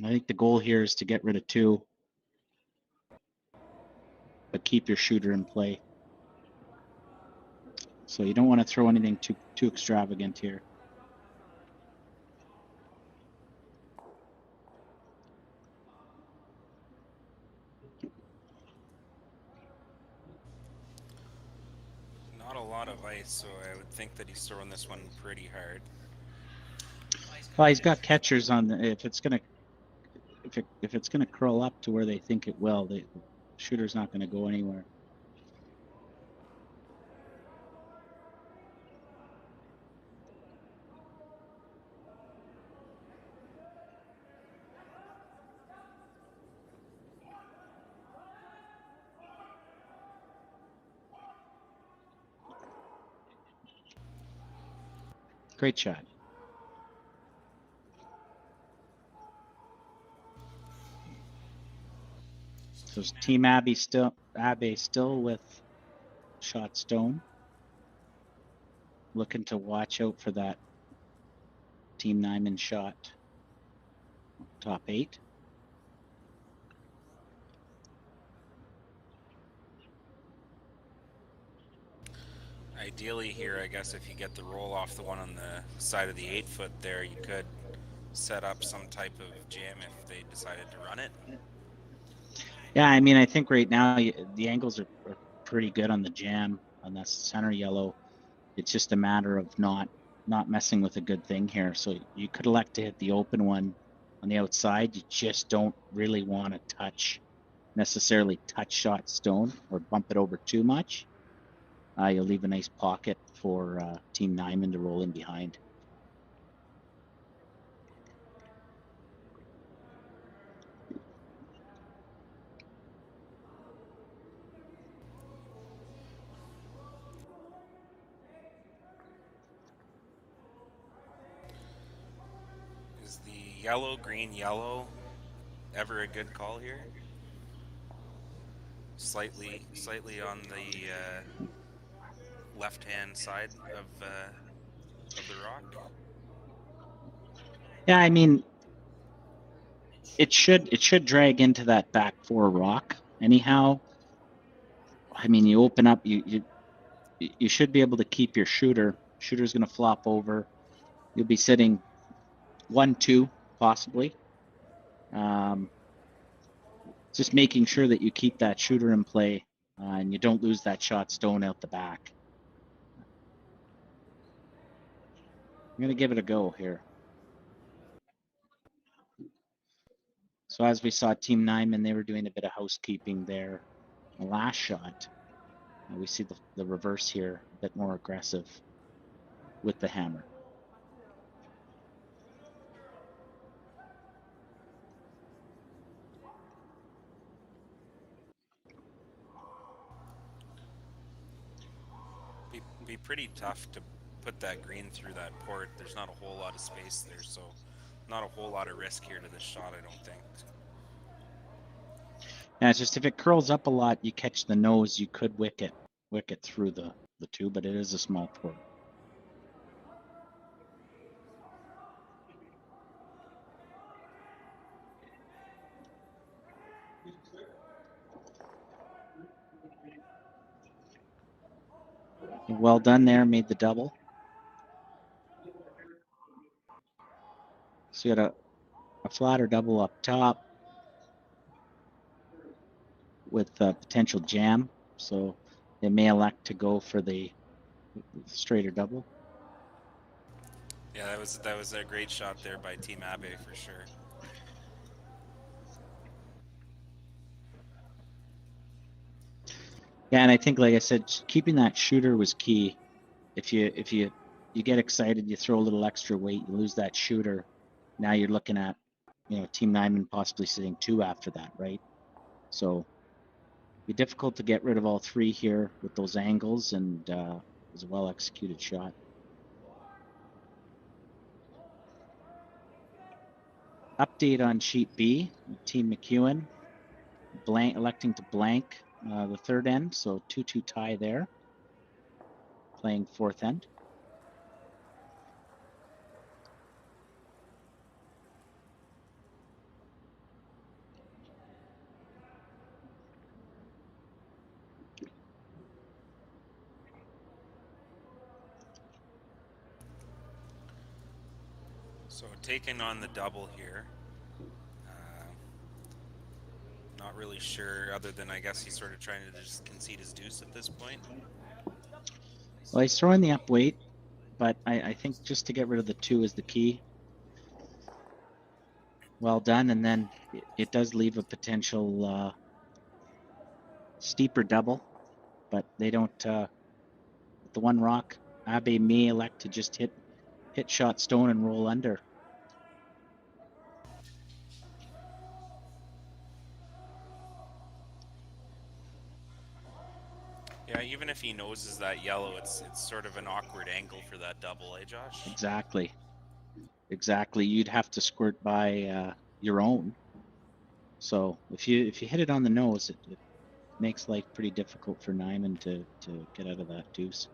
I think the goal here is to get rid of two, but keep your shooter in play. So you don't want to throw anything too extravagant here. Not a lot of ice, so I would think that he's throwing this one pretty hard. Well, he's got catchers on the, if it's gonna curl up to where they think it will, the shooter's not gonna go anywhere. Great shot. So is Team Abe still with shot stone. Looking to watch out for that Team Nyman shot. Top eight. Ideally here, I guess if you get the roll off the one on the side of the 8 foot there, you could set up some type of jam if they decided to run it. Yeah, I mean, I think right now the angles are pretty good on the jam on that center yellow. It's just a matter of not messing with a good thing here. So you could elect to hit the open one on the outside. You just don't really want to necessarily touch shot stone or bump it over too much. You'll leave a nice pocket for Team Nyman to roll in behind. Is the yellow, green, yellow ever a good call here? Slightly on the left-hand side of the rock. Yeah, I mean, it should drag into that back four rock anyhow. I mean, you open up, you should be able to keep your shooter. Shooter's going to flop over. You'll be sitting 1-2 possibly. Just making sure that you keep that shooter in play and you don't lose that shot stone out the back. I'm going to give it a go here. So as we saw Team Nyman, they were doing a bit of housekeeping there. The last shot, we see the reverse here, a bit more aggressive with the hammer. Be pretty tough to put that green through that port. There's not a whole lot of space there, so not a whole lot of risk here to this shot, I don't think. Yeah, it's just if it curls up a lot, you catch the nose, you could wick it through the two, but it is a small port. Well done there, made the double. So you got a flatter double up top with potential jam. So they may elect to go for the straighter double. Yeah, that was a great shot there by Team Abe for sure. Yeah, and I think, like I said, keeping that shooter was key. If you get excited, you throw a little extra weight, you lose that shooter. Now you're looking at, Team Nyman possibly sitting 2 after that, right? So it'd be difficult to get rid of all 3 here with those angles, and it was a well executed shot. Update on sheet B, Team McEwen electing to blank the third end, so 2-2 tie there. Playing fourth end. So taking on the double here. Not really sure, other than I guess he's sort of trying to just concede his deuce at this point. Well, he's throwing the up weight, but I think just to get rid of the 2 is the key. Well done, and then it does leave a potential steeper double, but they don't. The one rock, Abe may elect to just hit shot stone and roll under. Yeah, even if he noses that yellow, it's sort of an awkward angle for that double, eh, Josh? Exactly. You'd have to squirt by your own. So if you hit it on the nose, it makes life pretty difficult for Nyman to get out of that deuce.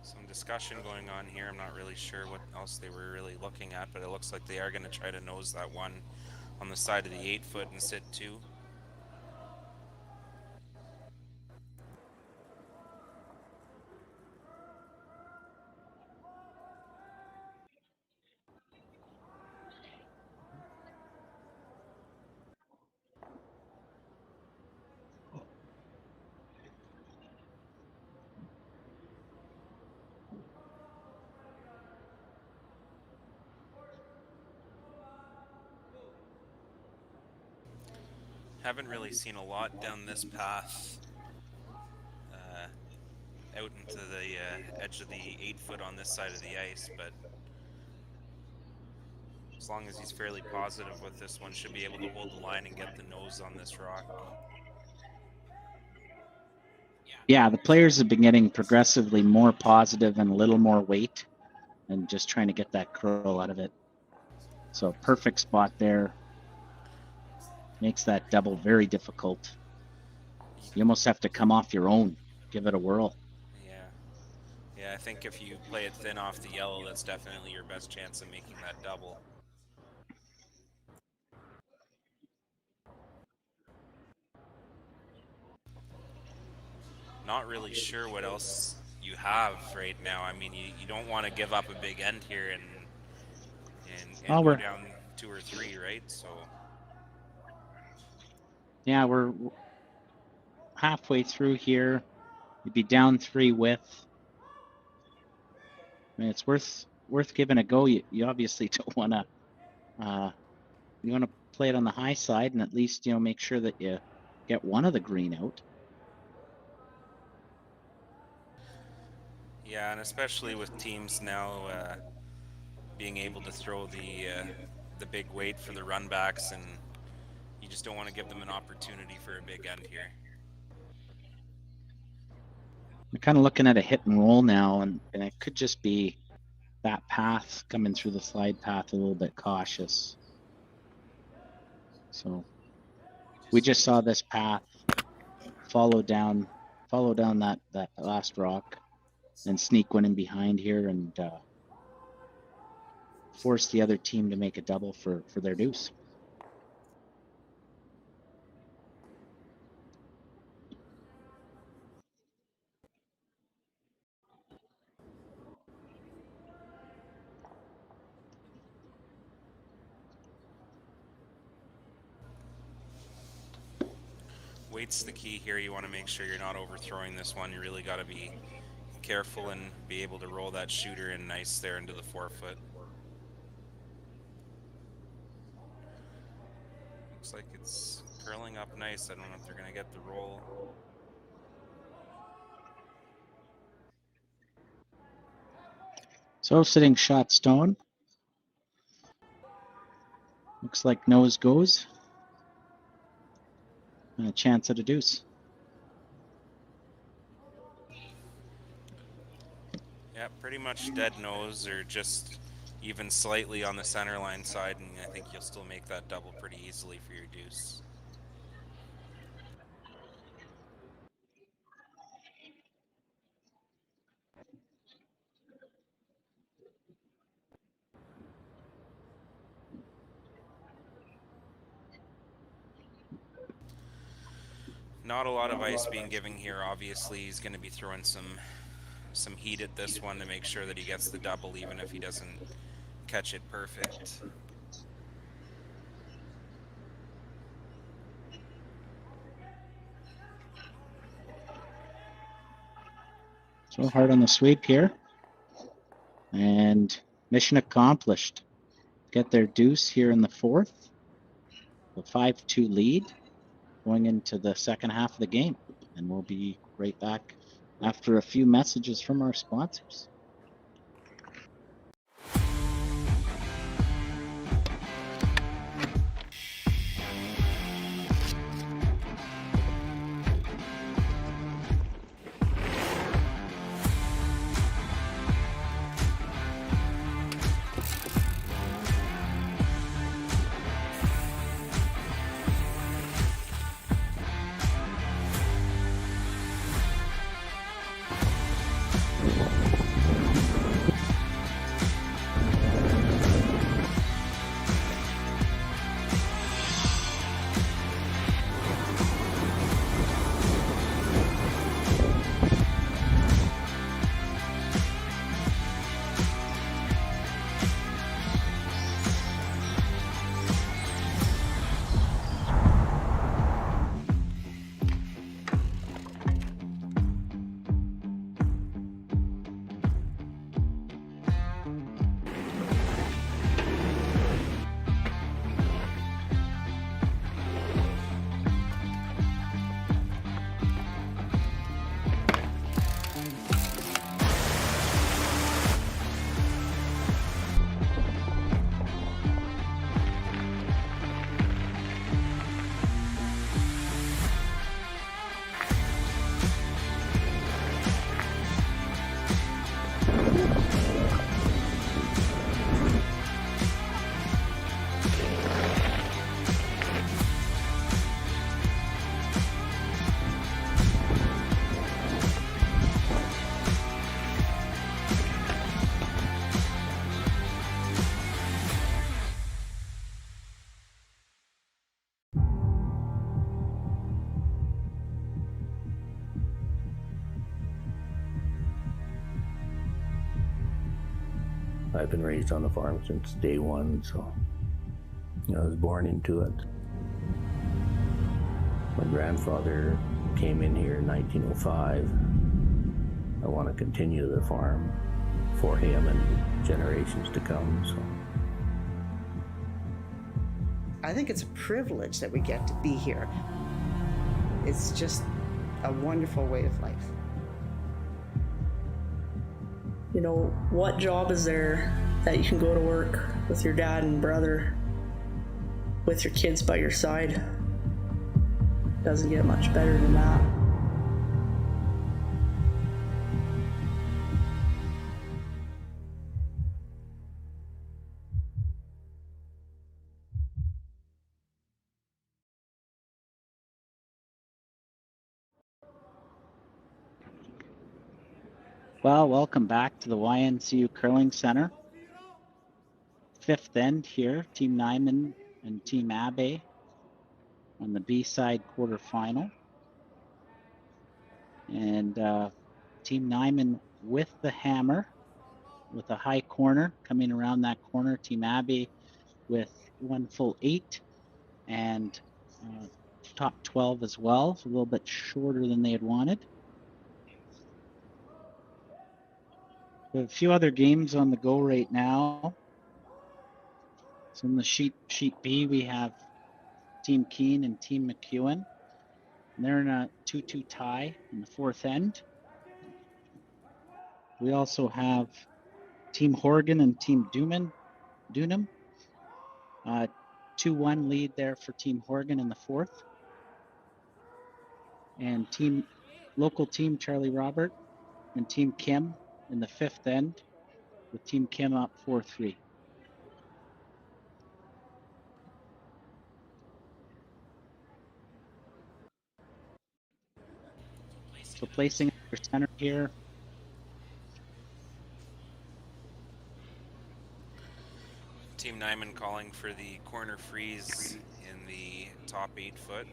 Some discussion going on here. I'm not really sure what else they were really looking at, but it looks like they are going to try to nose that one on the side of the 8-foot and sit 2. Haven't really seen a lot down this path out into the edge of the 8-foot on this side of the ice, but as long as he's fairly positive with this one, should be able to hold the line and get the nose on this rock. Yeah, the players have been getting progressively more positive and a little more weight and just trying to get that curl out of it. So perfect spot there. Makes that double very difficult. You almost have to come off your own, give it a whirl. Yeah, I think if you play it thin off the yellow, that's definitely your best chance of making that double. Not really sure what else you have right now. I mean, you don't want to give up a big end here and go down 2 or 3, right? So yeah, we're halfway through here. You'd be down 3 with. I mean, it's worth giving a go. You obviously don't want to. You want to play it on the high side and at least make sure that you get one of the green out. Yeah, and especially with teams now being able to throw the big weight for the runbacks, and you just don't want to give them an opportunity for a big end here. We're kind of looking at a hit and roll now, and it could just be that path coming through the slide path a little bit cautious. So we just saw this path follow down that last rock and sneak one in behind here and force the other team to make a double for their deuce. Weight's the key here. You want to make sure you're not overthrowing this one. You really got to be careful and be able to roll that shooter in nice there into the 4-foot. Looks like it's curling up nice. I don't know if they're going to get the roll. So sitting shot stone. Looks like nose goes. And a chance at a deuce. Yeah, pretty much dead nose or just even slightly on the center line side, and I think you'll still make that double pretty easily for your deuce. Not a lot of ice being given here. Obviously, he's going to be throwing some heat at this one to make sure that he gets the double, even if he doesn't catch it perfect. So hard on the sweep here. And mission accomplished. Get their deuce here in the 4th. The 5-2 lead going into the second half of the game. And we'll be right back after a few messages from our sponsors. I've been raised on the farm since day one, so I was born into it. My grandfather came in here in 1905. I want to continue the farm for him and generations to come. So I think it's a privilege that we get to be here. It's just a wonderful way of life. You know, what job is there that you can go to work with your dad and brother, with your kids by your side? Doesn't get much better than that. Well, welcome back to the YNCU Curling Center. Fifth end here, Team Nyman and Team Abe on the B-side quarterfinal. And Team Nyman with the hammer, with a high corner coming around that corner. Team Abe with 1 full 8 and top 12 as well. So a little bit shorter than they had wanted. We have a few other games on the go right now. So in the sheet B, we have Team Keene and Team McEwen. And they're in a 2-2 tie in the fourth end. We also have Team Horgan and Team Dunham. 2-1 lead there for Team Horgan in the fourth. And local team Charlie Robert and Team Kim in the fifth end, with Team Kim up 4-3. So placing your center here. Team Nyman calling for the corner freeze in the top 8 foot.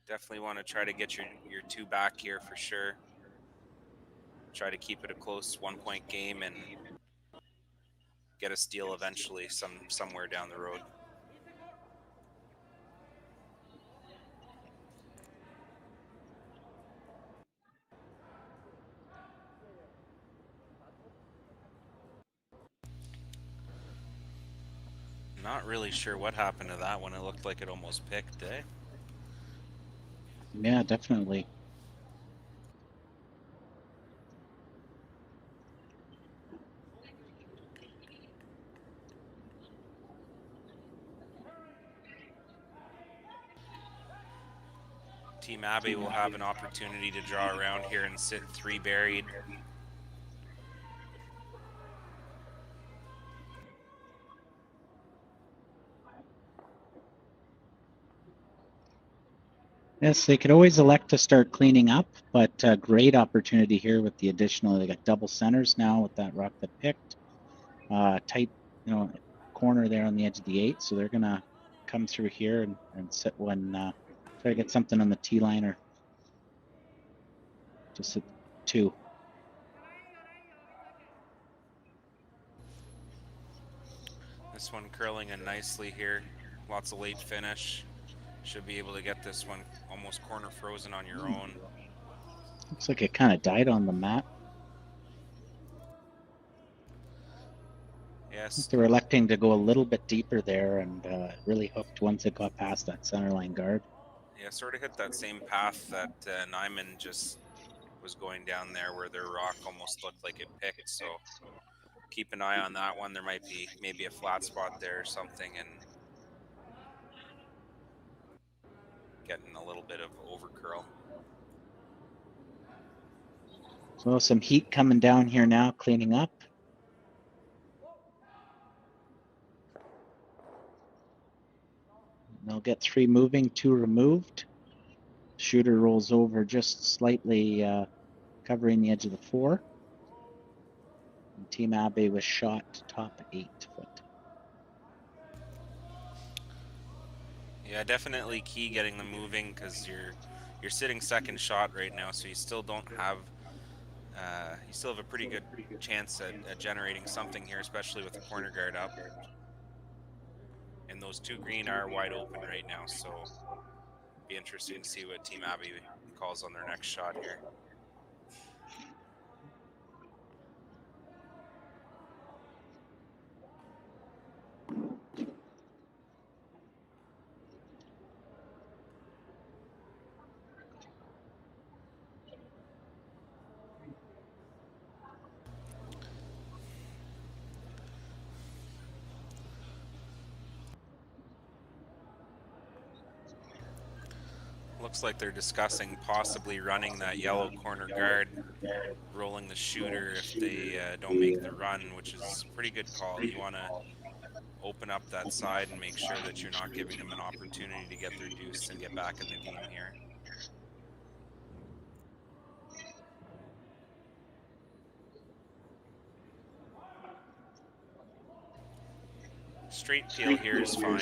Definitely want to try to get your 2 back here for sure. Try to keep it a close 1-point game and get a steal eventually somewhere down the road. Not really sure what happened to that one. It looked like it almost picked, eh? Yeah, definitely. Team Abe will have an opportunity to draw around here and sit 3 buried. Yes, they could always elect to start cleaning up, but great opportunity here with the additional. They got double centers now with that rock that picked. Tight, corner there on the edge of the 8, so they're gonna come through here and sit one. Try to get something on the T line or just at 2. This one curling in nicely here. Lots of late finish. Should be able to get this one almost corner frozen on your own. Looks like it kind of died on the mat. Yes. They were electing to go a little bit deeper there and really hooked once it got past that centerline guard. Yeah, sort of hit that same path that Nyman just was going down there, where their rock almost looked like it picked. So keep an eye on that one. There might be maybe a flat spot there or something, and getting a little bit of overcurl. So some heat coming down here now, cleaning up. They'll get 3 moving, 2 removed. Shooter rolls over just slightly, covering the edge of the 4. And Team Abe was shot top 8 foot. Yeah, definitely key getting them moving, because you're sitting second shot right now, so you still don't have you still have a pretty good chance at generating something here, especially with the corner guard up. And those 2 green are wide open right now, so be interesting to see what Team Abe calls on their next shot here. looks like they're discussing possibly running that yellow corner guard, rolling the shooter if they don't make the run, which is a pretty good call. You want to open up that side and make sure that you're not giving them an opportunity to get their deuce and get back in the game here. Straight peel here is fine.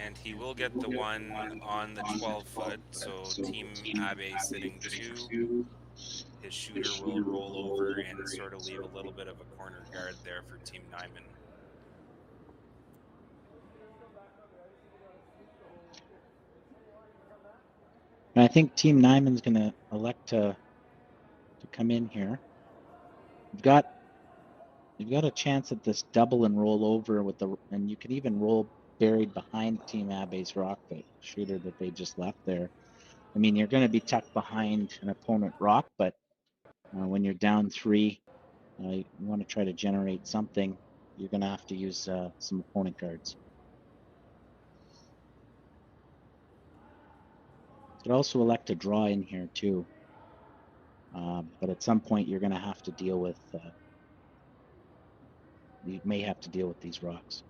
And he will get the one on the 12-foot, so Team Abe sitting 2. His shooter will roll over and sort of leave a little bit of a corner guard there for Team Nyman. And I think Team Nyman's going to elect to come in here. You've got a chance at this double and roll over with and you can even roll buried behind Team Abe's rock, the shooter that they just left there. I mean, you're going to be tucked behind an opponent rock, but when you're down 3, you want to try to generate something. You're going to have to use some opponent guards. You could also elect to draw in here too, but at some point you're going to have to deal with. You may have to deal with these rocks.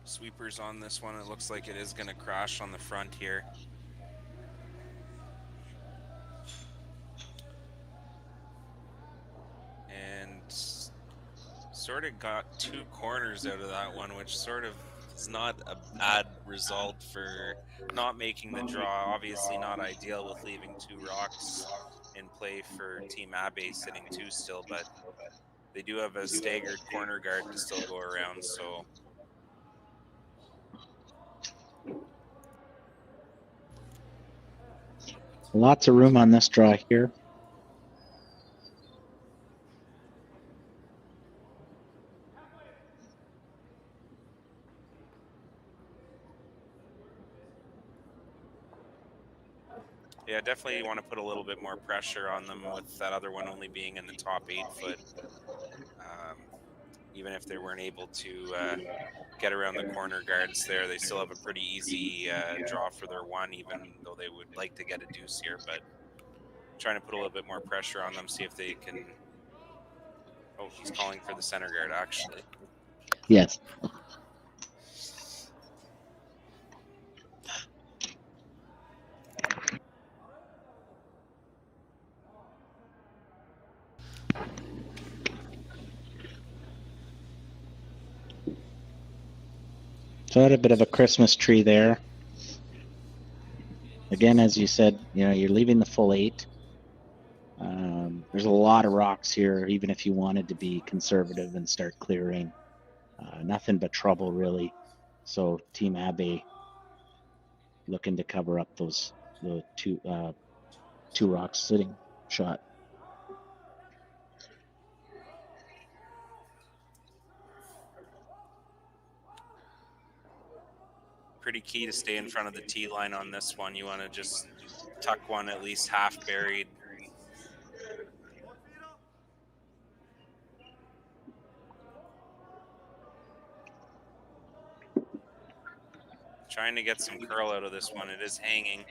Sweepers on this one. It looks like it is going to crash on the front here. And sort of got 2 corners out of that one, which sort of is not a bad result for not making the draw. Obviously not ideal with leaving 2 rocks in play for Team Abe sitting 2 still, but they do have a staggered corner guard to still go around, so Lots of room on this draw here. yeah, definitely you want to put a little bit more pressure on them with that other one only being in the top 8-foot. Even if they weren't able to get around the corner guards there, they still have a pretty easy draw for their 1, even though they would like to get a deuce here, but trying to put a little bit more pressure on them, see if they can. Oh, he's calling for the center guard, actually. Yes. So I had a bit of a Christmas tree there. Again, as you said, you're leaving the full 8. There's a lot of rocks here, even if you wanted to be conservative and start clearing. Nothing but trouble, really. So Team Abe looking to cover up the 2 rocks sitting shot. Pretty key to stay in front of the tee line on this one. You want to just tuck one at least half buried. Trying to get some curl out of this one. It is hanging.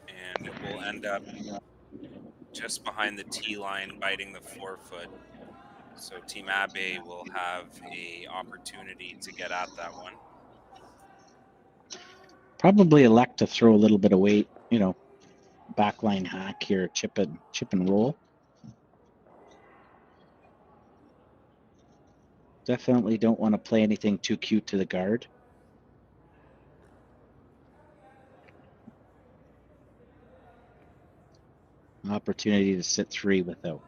And it will end up just behind the tee line, biting the 4-foot. So Team Abe will have a opportunity to get at that one. Probably elect to throw a little bit of weight, backline hack here, chip and roll. Definitely don't want to play anything too cute to the guard. An opportunity to sit 3 without.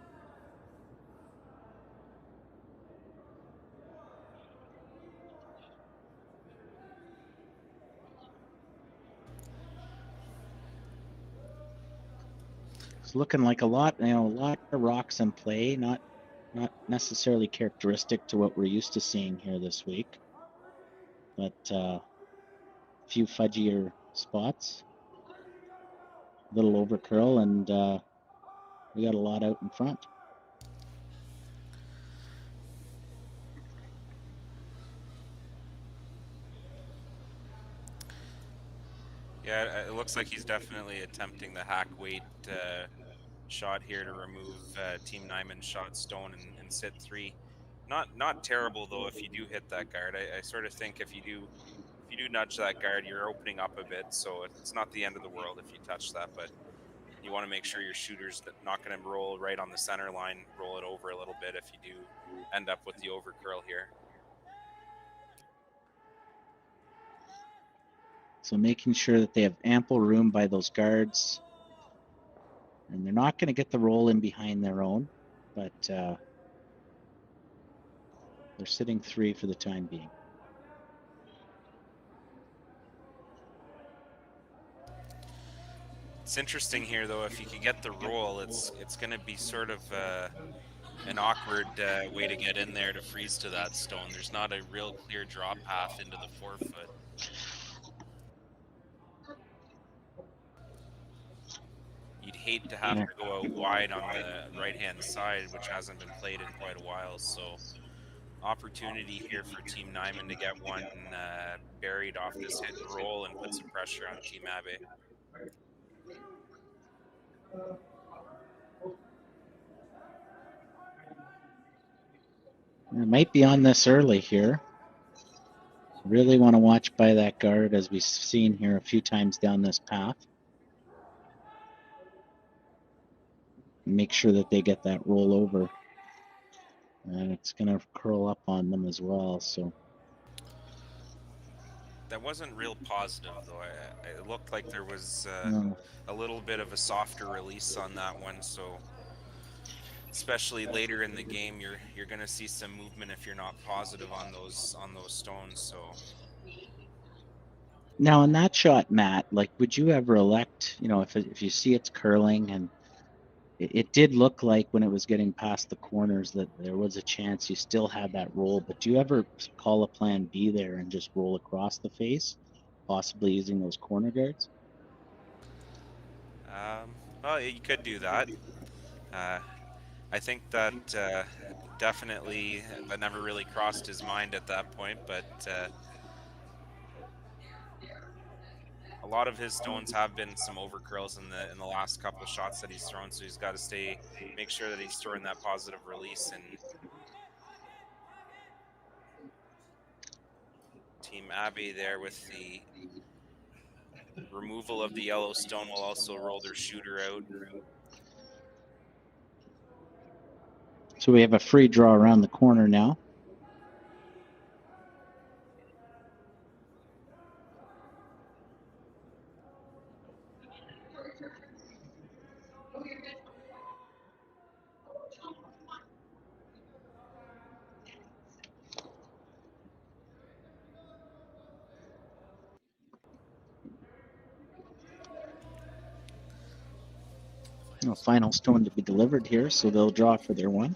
It's looking like a lot of rocks in play, not necessarily characteristic to what we're used to seeing here this week, but a few fudgier spots, a little overcurl, and we got a lot out in front. Yeah, it looks like he's definitely attempting the hack weight shot here to remove Team Nyman's shot stone and sit 3. Not terrible though if you do hit that guard. I sort of think if you do nudge that guard, you're opening up a bit, so it's not the end of the world if you touch that, but you want to make sure your shooter's not going to roll right on the center line, roll it over a little bit if you do end up with the overcurl here. So making sure that they have ample room by those guards, and they're not going to get the roll in behind their own, but they're sitting 3 for the time being. It's interesting here though, if you can get the roll, it's going to be sort of an awkward way to get in there to freeze to that stone. There's not a real clear drop path into the 4-foot. You'd hate to have to go out wide on the right-hand side, which hasn't been played in quite a while. So opportunity here for Team Nyman to get one buried off this hit and roll and put some pressure on Team Abe. It might be on this early here. Really want to watch by that guard, as we've seen here a few times down this path. Make sure that they get that roll over. And it's going to curl up on them as well. So that wasn't real positive, though. It looked like there was no. a little bit of a softer release on that one. So especially later in the game, you're going to see some movement if you're not positive on those stones. So now in that shot, Matt, like, would you ever elect, if you see it's curling, and it did look like when it was getting past the corners that there was a chance you still had that roll, but do you ever call a plan B there and just roll across the face, possibly using those corner guards? Well, you could do that. I think that definitely that never really crossed his mind at that point, but a lot of his stones have been some overcurls in the last couple of shots that he's thrown, so he's got to make sure that he's throwing that positive release. And Team Abe there with the removal of the yellow stone will also roll their shooter out. So we have a free draw around the corner now. Final stone to be delivered here, so they'll draw for their one.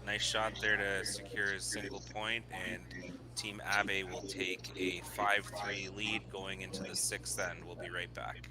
Nice shot there to secure his single point, and Team Abe will take a 5-3 lead going into the 6th end. We'll be right back.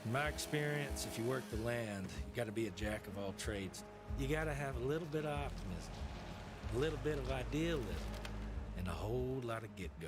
In my experience, if you work the land, you got to be a jack of all trades. You got to have a little bit of optimism, a little bit of idealism, and a whole lot of get-go.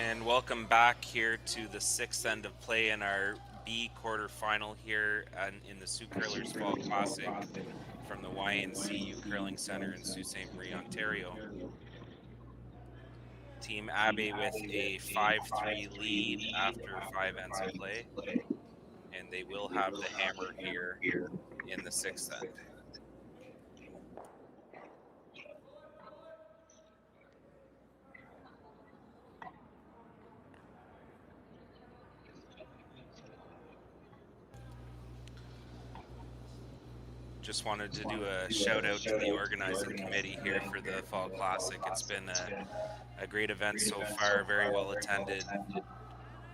And welcome back here to the sixth end of play in our B quarterfinal here in the Sioux Curlers Fall Classic from the YNCU Curling Center in Sault Ste. Marie, Ontario. Team Abe with a 5-3 lead after 5 ends of play, and they will have the hammer here in the sixth end. Just wanted to do a shout out to the organizing committee here for the Fall Classic. It's been a great event so far, very well attended.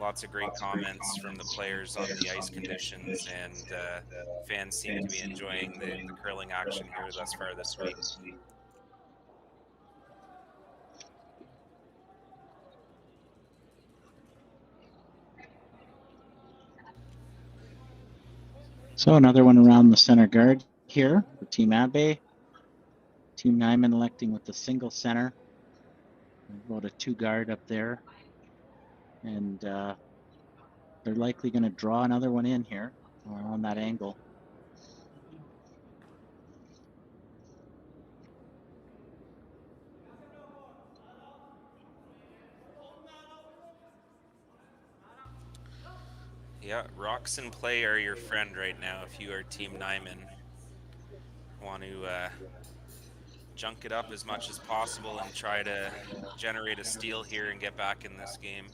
Lots of great comments from the players on the ice conditions, and fans seem to be enjoying the curling action here thus far this week. So another one around the center guard here for Team Abe. Team Nyman electing with the single center. About a 2 guard up there. And they're likely going to draw another one in here on that angle. Yeah, rocks in play are your friend right now if you are Team Nyman. Want to junk it up as much as possible and try to generate a steal here and get back in this game.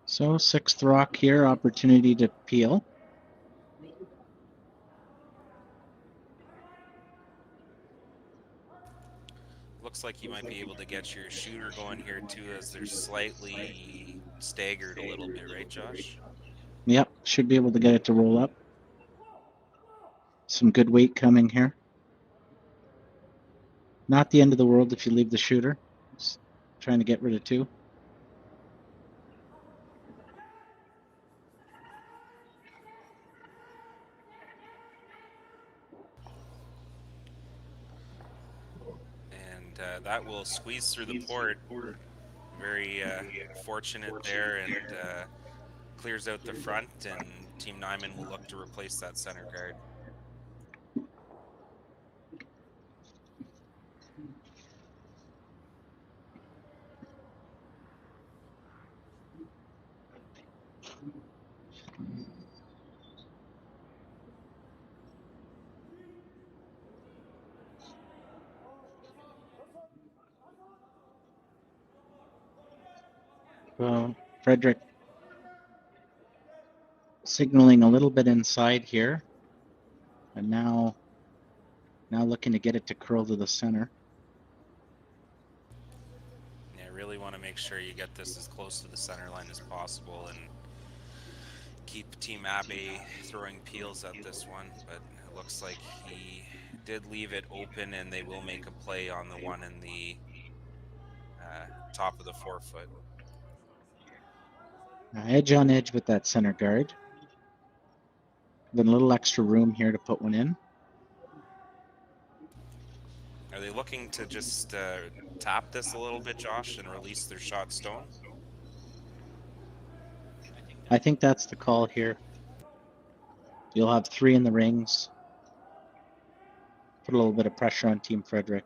So 6th rock here, opportunity to peel. Looks like you might be able to get your shooter going here too, as they're slightly staggered a little bit, right, Josh? Yep, should be able to get it to roll up. Some good weight coming here. Not the end of the world if you leave the shooter. Just trying to get rid of 2. And that will squeeze through the port. Very fortunate there, and clears out the front, and Team Nyman will look to replace that center guard. Well, Fredrik signaling a little bit inside here. And now looking to get it to curl to the center. Yeah, really want to make sure you get this as close to the center line as possible and keep Team Abe throwing peels at this one, but it looks like he did leave it open and they will make a play on the one in the top of the 4-foot. Edge on edge with that center guard. Then a little extra room here to put one in. Are they looking to just tap this a little bit, Josh, and release their shot stone? I think that's the call here. You'll have 3 in the rings. Put a little bit of pressure on Team Fredrik.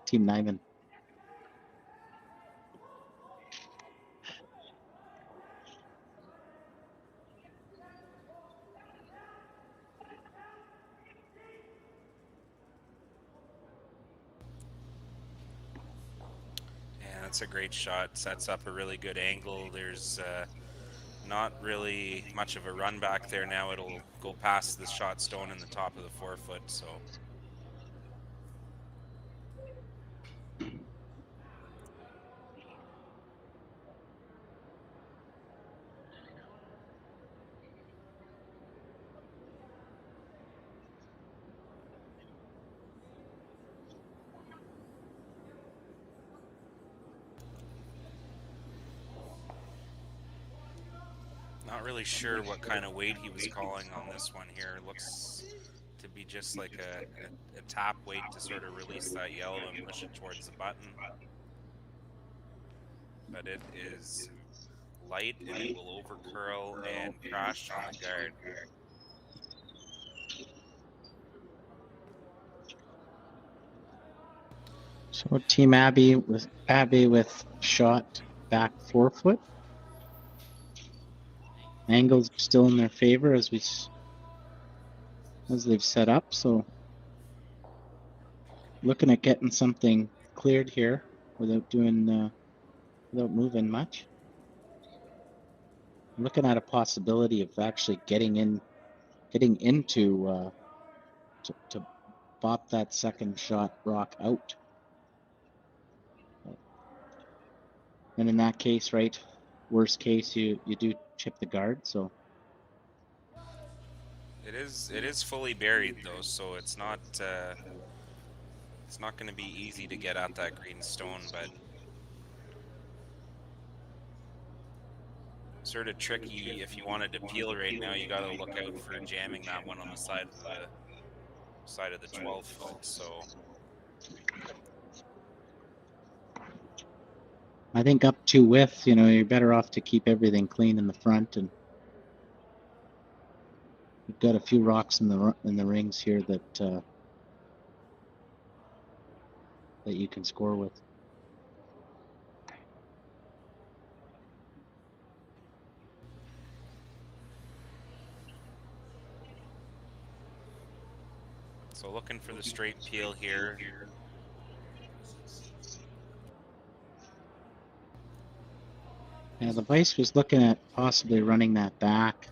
Team Nyman. Yeah, that's a great shot. Sets up a really good angle. There's not really much of a run back there now. It'll go past the shot stone in the top of the 4-foot, so. Not really sure what kind of weight he was calling on this one here. Looks to be just like a tap weight to sort of release that yellow and push it towards the button. But it is light and it will over curl and crash on the guard. So Team Abe with shot back 4-foot. Angles still in their favor as they've set up. So looking at getting something cleared here without moving much. Looking at a possibility of actually getting into to bop that second shot rock out. And in that case, right, worst case, you do chip the guard. So it is fully buried though, so it's not going to be easy to get at that green stone, but sort of tricky. If you wanted to peel right now, you got to look out for jamming that one on the side of the 12-foot. So I think up to width, you're better off to keep everything clean in the front, and we've got a few rocks in the rings here that you can score with. So looking for the straight peel here. Yeah, the Vice was looking at possibly running that back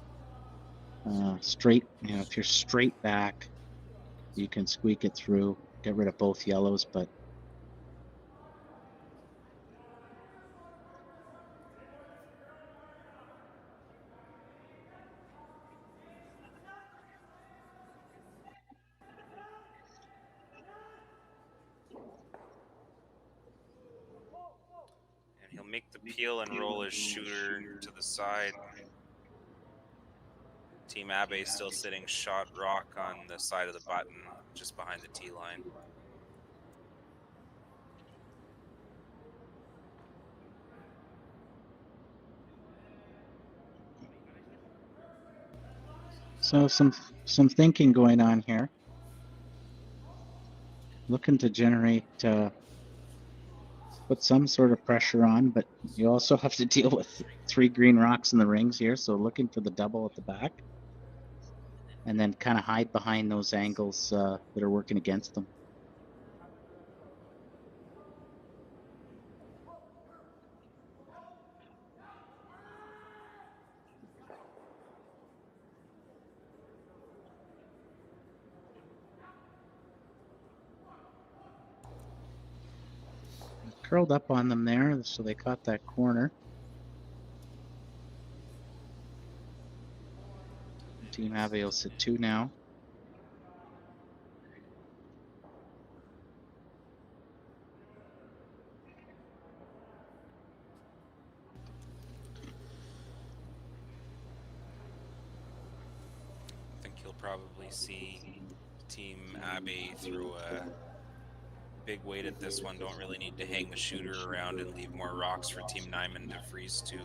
straight. If you're straight back, you can squeak it through, get rid of both yellows, but He'll make the peel and roll his shooter to the side. Team Abe still sitting shot rock on the side of the button, just behind the tee line. so some thinking going on here. Looking to generate, put some sort of pressure on, but you also have to deal with 3 green rocks in the rings here. So looking for the double at the back, and then kind of hide behind those angles that are working against them. curled up on them there, so they caught that corner. Team Abe will sit 2 now. I think you'll probably see Team Abe throw a big weight at this one. Don't really need to hang the shooter around and leave more rocks for Team Nyman to freeze to.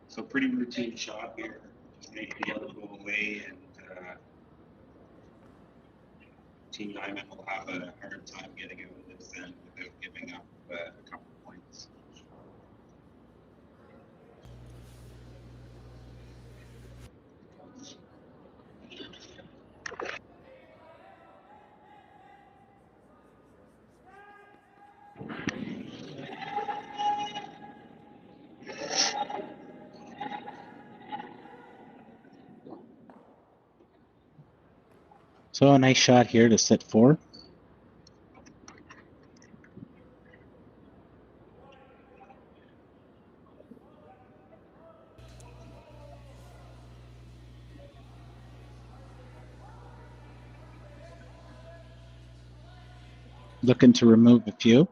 So pretty routine shot here. Just make the yellow go away, and Team Nyman will have a hard time getting out of this end without giving up a couple points. So a nice shot here to sit 4. Looking to remove a few.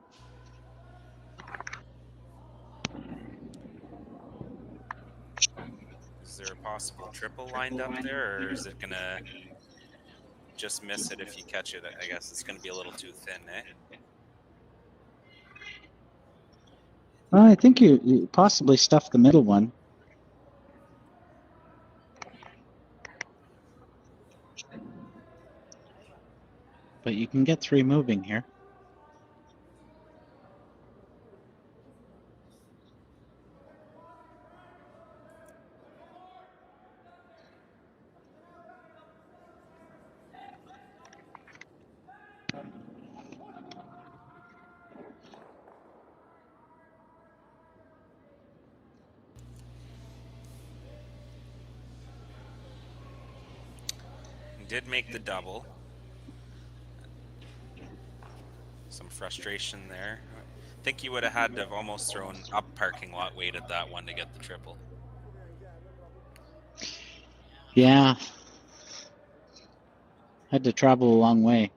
Is there a possible triple lined up there, or is it gonna just miss it if you catch it? I guess it's gonna be a little too thin, eh? I think you possibly stuffed the middle one. But you can get 3 moving here. Did make the double. Some frustration there. I think you would have had to have almost thrown up parking lot weight at that one to get the triple. Yeah. Had to travel a long way.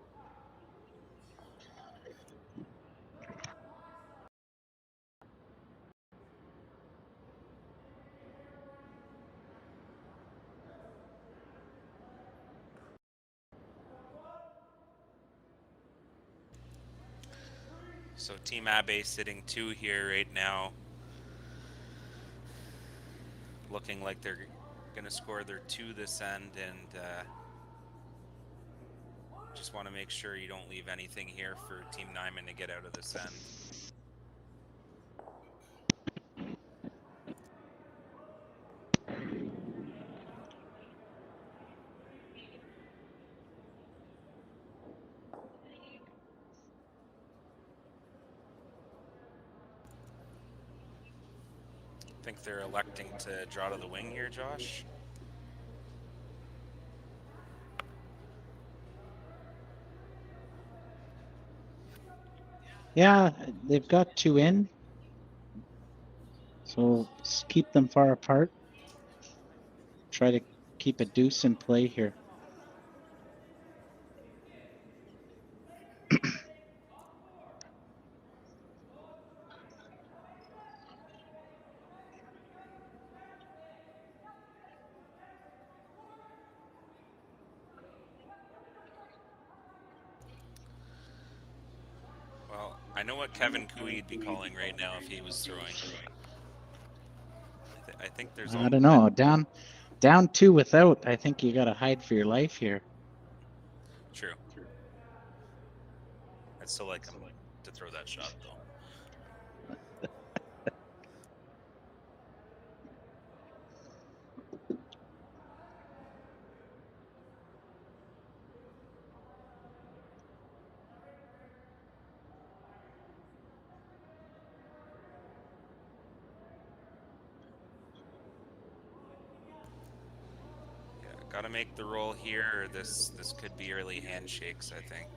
So Team Abe sitting 2 here right now. Looking like they're going to score their 2 this end, and just want to make sure you don't leave anything here for Team Nyman to get out of this end. I think they're electing to draw to the wing here, Josh. Yeah, they've got 2 in. So keep them far apart. Try to keep a deuce in play here. Well, I know what Kevin Cooey'd be calling right now if he was throwing. I think there's. I don't know. Down 2 without. I think you got to hide for your life here. True. I'd still like him to throw that shot, though. Got to make the roll here, or this could be early handshakes, I think.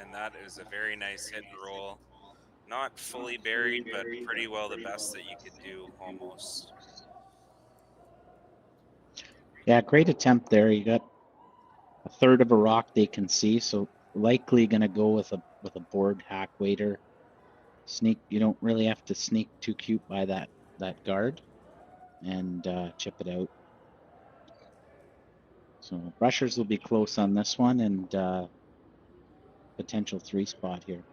And that is a very nice hit and roll. Not fully buried, but pretty well the best that you could do, almost. Yeah, great attempt there. You got a third of a rock they can see, so likely going to go with a board hack waiter. Sneak. You don't really have to sneak too cute by that guard, and chip it out. So brushers will be close on this one, and potential 3 spot here.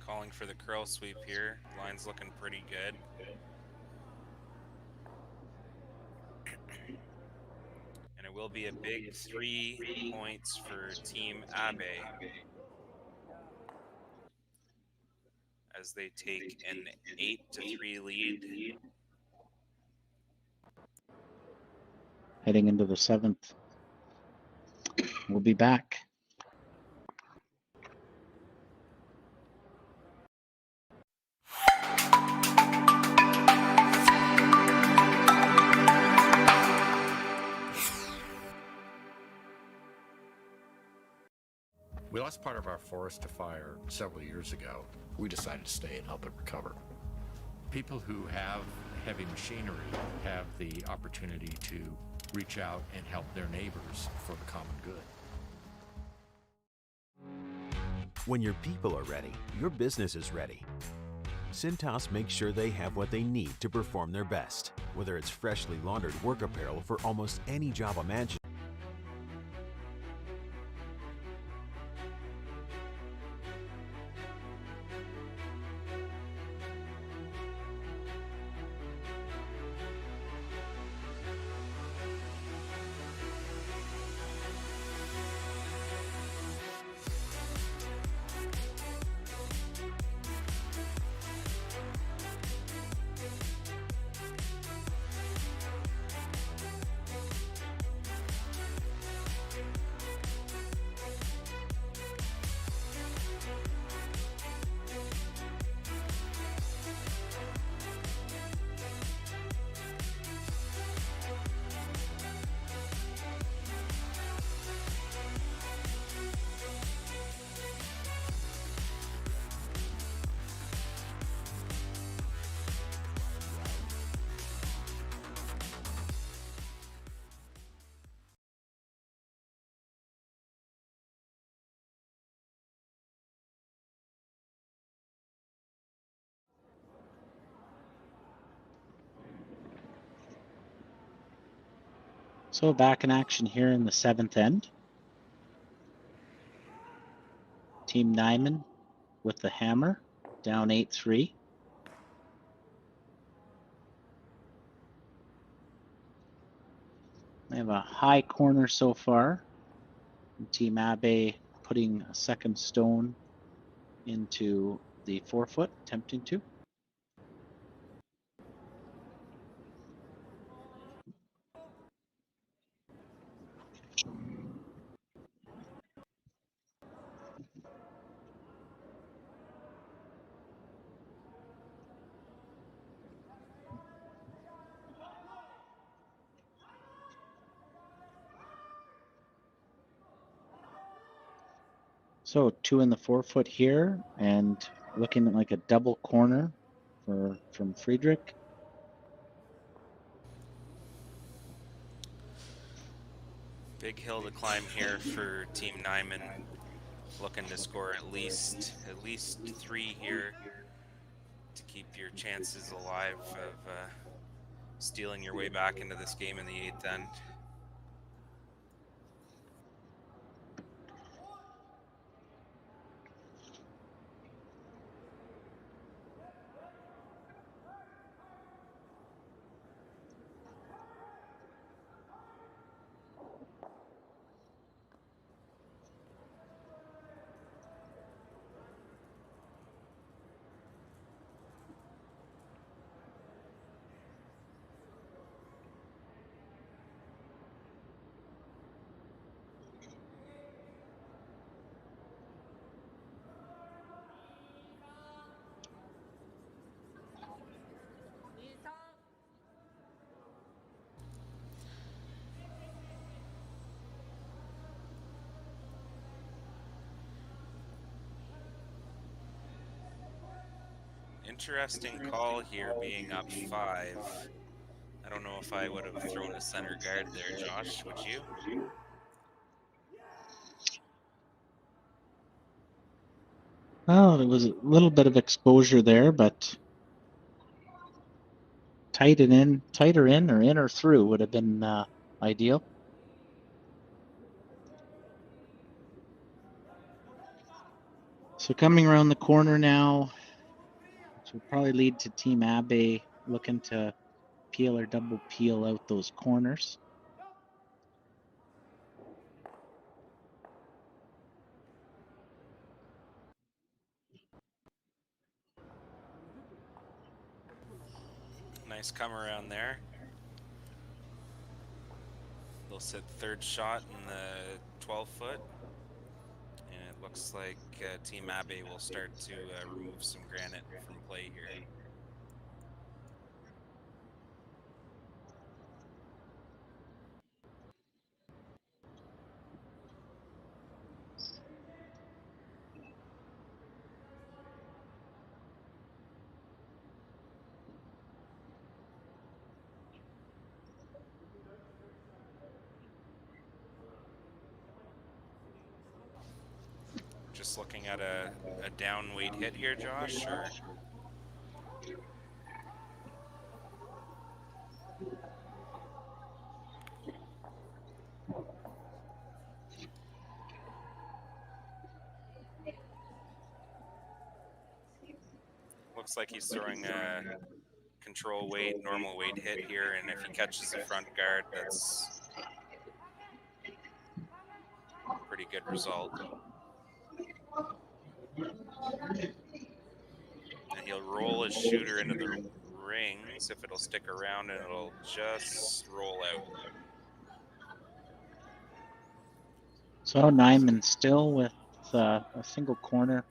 Calling for the curl sweep here. Line's looking pretty good. And it will be a big 3 points for Team Abe as they take an 8-3 lead. Heading into the 7th. We'll be back. We lost part of our forest to fire several years ago. We decided to stay and help it recover. People who have heavy machinery have the opportunity to reach out and help their neighbors for the common good. When your people are ready, your business is ready. Cintas makes sure they have what they need to perform their best, whether it's freshly laundered work apparel for almost any job imaginable. So back in action here in the 7th end. Team Nyman with the hammer, down 8-3. They have a high corner so far. Team Abe putting a second stone into the 4-foot, attempting to. So 2 in the 4-foot here, and looking at like a double corner from Fredrik. Big hill to climb here for Team Nyman. Looking to score at least 3 here to keep your chances alive of stealing your way back into this game in the 8th end. Interesting call here, being up 5. I don't know if I would have thrown a center guard there, Josh. Would you? Well, it was a little bit of exposure there, but tighter in or through would have been ideal. So coming around the corner now, which will probably lead to Team Abe looking to peel or double peel out those corners. Nice come around there. They'll sit third shot in the 12-foot. And it looks like Team Abe will start to remove some granite from play here. Just looking at a down weight hit here, Josh, or? Looks like he's throwing a control weight, normal weight hit here, and if he catches the front guard, that's a pretty good result. And he'll roll his shooter into the rings if it'll stick around, and it'll just roll out. So Nyman still with a single corner.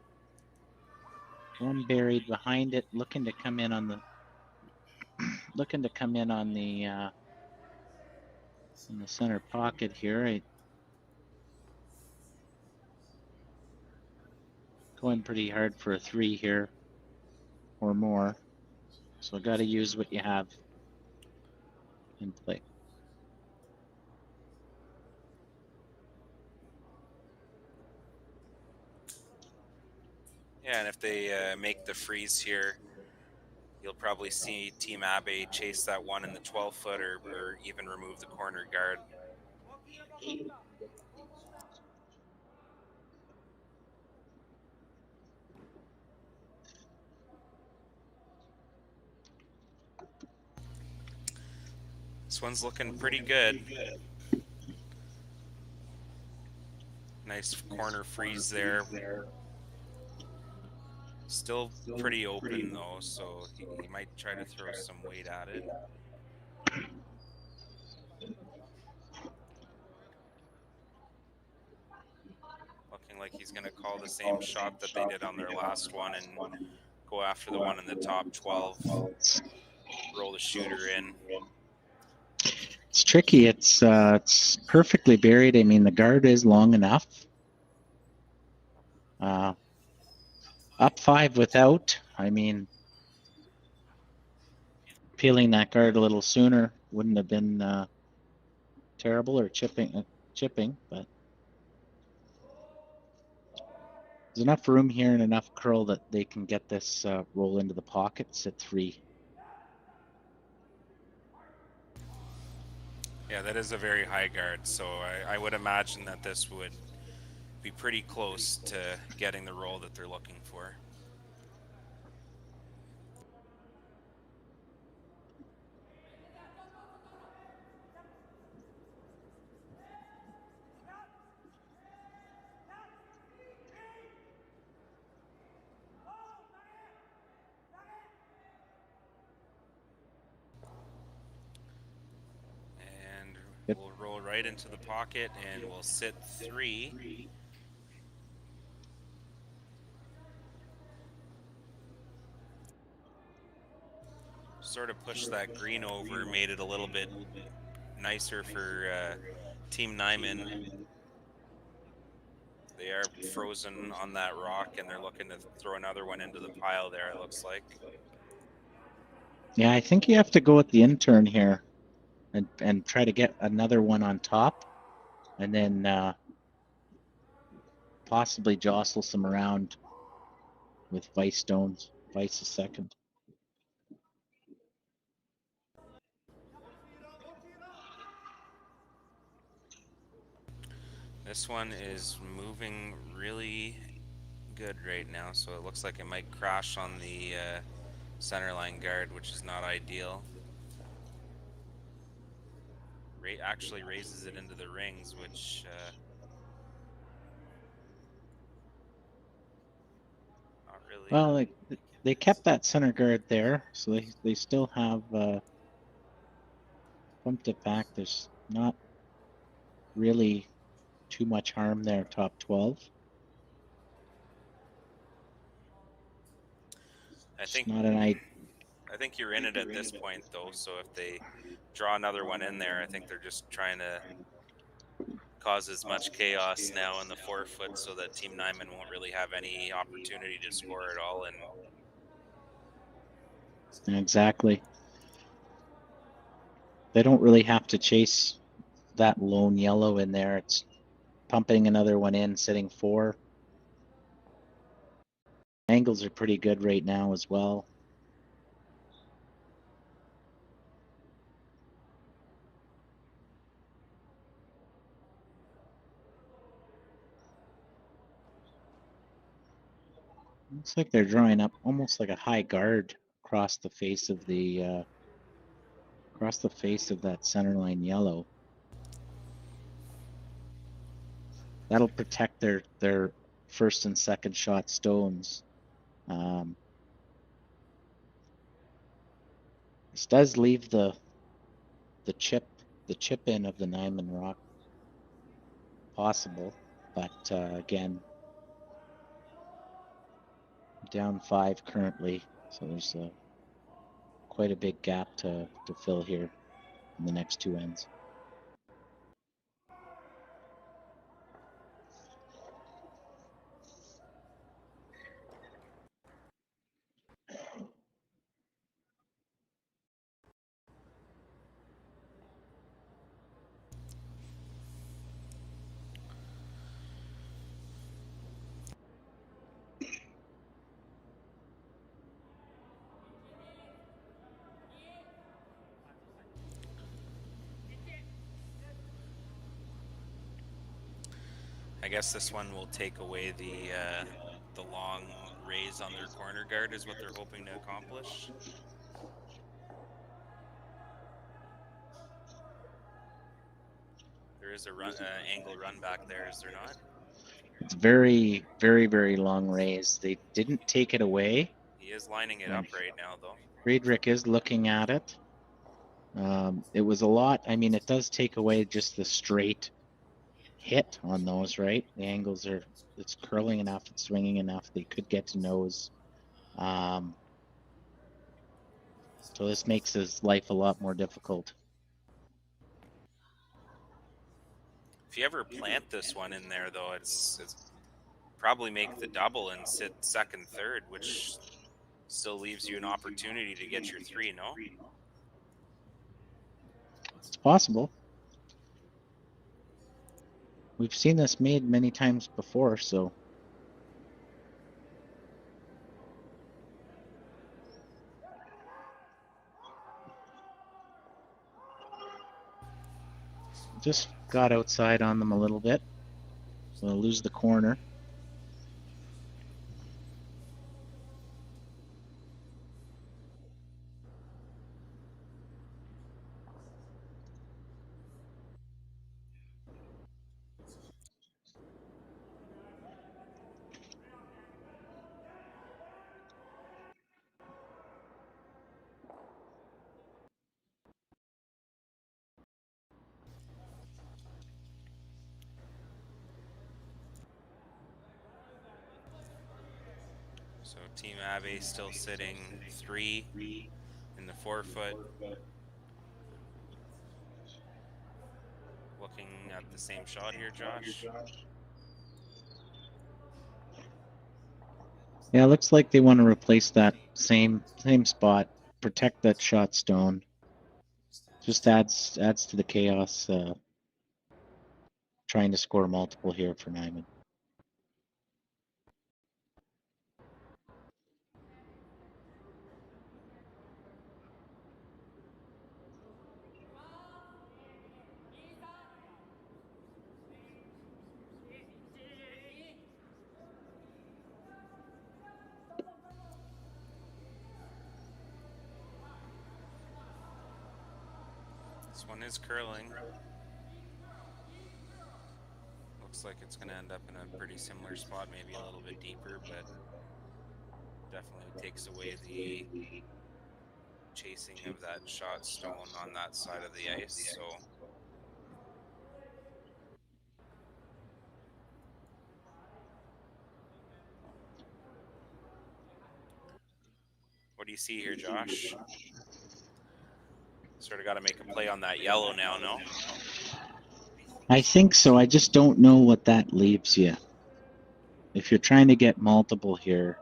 One buried behind it, looking to come in on the in the center pocket here. Going pretty hard for a 3 here or more. So got to use what you have in play. Yeah, and if they make the freeze here, you'll probably see Team Abe chase that one in the 12-foot or even remove the corner guard. This one's looking pretty good. Nice corner freeze there. Still pretty open though, so he might try to throw some weight at it. Looking like he's going to call the same shot that they did on their last one and go after the one in the top 12. Roll the shooter in. It's tricky. It's perfectly buried. I mean, the guard is long enough. Up 5 without. I mean, peeling that guard a little sooner wouldn't have been terrible, or chipping, but there's enough room here and enough curl that they can get this roll into the pockets at 3. Yeah, that is a very high guard, so I would imagine that this would be pretty close to getting the roll that they're looking for. And we'll roll right into the pocket, and we'll sit 3. Sort of pushed that green over, made it a little bit nicer for Team Nyman. They are frozen on that rock, and they're looking to throw another one into the pile there, it looks like. Yeah, I think you have to go with the intern here and try to get another one on top, and then possibly jostle some around with Vice stones. Vice a second. This one is moving really good right now, so it looks like it might crash on the centerline guard, which is not ideal. Actually raises it into the rings, which not really. Well, they kept that center guard there, so they still have bumped it back. There's not really too much harm there, top 12. I think you're in it at this point, though. So if they draw another one in there, I think they're just trying to cause as much chaos now in the forefoot, so that Team Nyman won't really have any opportunity to score at all. And Exactly. They don't really have to chase that lone yellow in there. It's pumping another one in, sitting 4. Angles are pretty good right now as well. Looks like they're drawing up almost like a high guard across the face of that centerline yellow. That'll protect their first and second shot stones. This does leave the chip in of the Nyman rock possible, but again, down 5 currently, so there's quite a big gap to fill here in the next 2 ends. I guess this one will take away the long raise on their corner guard, is what they're hoping to accomplish. There is a angle run back there, is there not? It's very, very, very long raise. They didn't take it away. He is lining it up right now, though. Fredrik is looking at it. It was a lot. I mean, it does take away just the straight hit on those, right? The angles are, it's curling enough, it's swinging enough. They could get to nose. So this makes his life a lot more difficult. If you ever plant this one in there, though, it's probably make the double and sit second, third, which still leaves you an opportunity to get your 3, no? It's possible. We've seen this made many times before, so. Just got outside on them a little bit. So I'll lose the corner. So Team Abe still sitting 3 in the 4-foot. Looking at the same shot here, Josh. Yeah, it looks like they want to replace that same spot, protect that shot stone. Just adds to the chaos. Trying to score multiple here for Nyman. This one is curling. Looks like it's going to end up in a pretty similar spot, maybe a little bit deeper, but definitely takes away the chasing of that shot stone on that side of the ice. So what do you see here, Josh? Sort of got to make a play on that yellow now, no? I think so. I just don't know what that leaves you. If you're trying to get multiple here,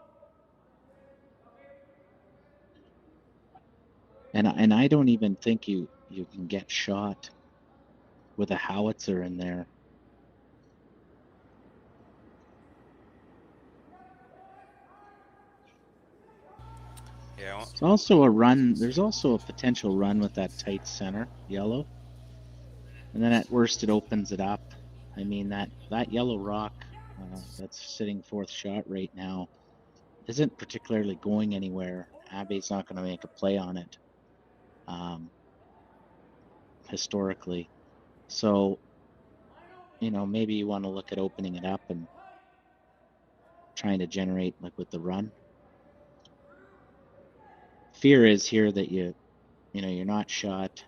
and I don't even think you can get shot with a howitzer in there. Yeah. It's also a run. There's also a potential run with that tight center yellow, and then at worst it opens it up. I mean that yellow rock that's sitting fourth shot right now isn't particularly going anywhere. Abe's not going to make a play on it. Historically, so maybe you want to look at opening it up and trying to generate like with the run. Fear is here that you're not shot.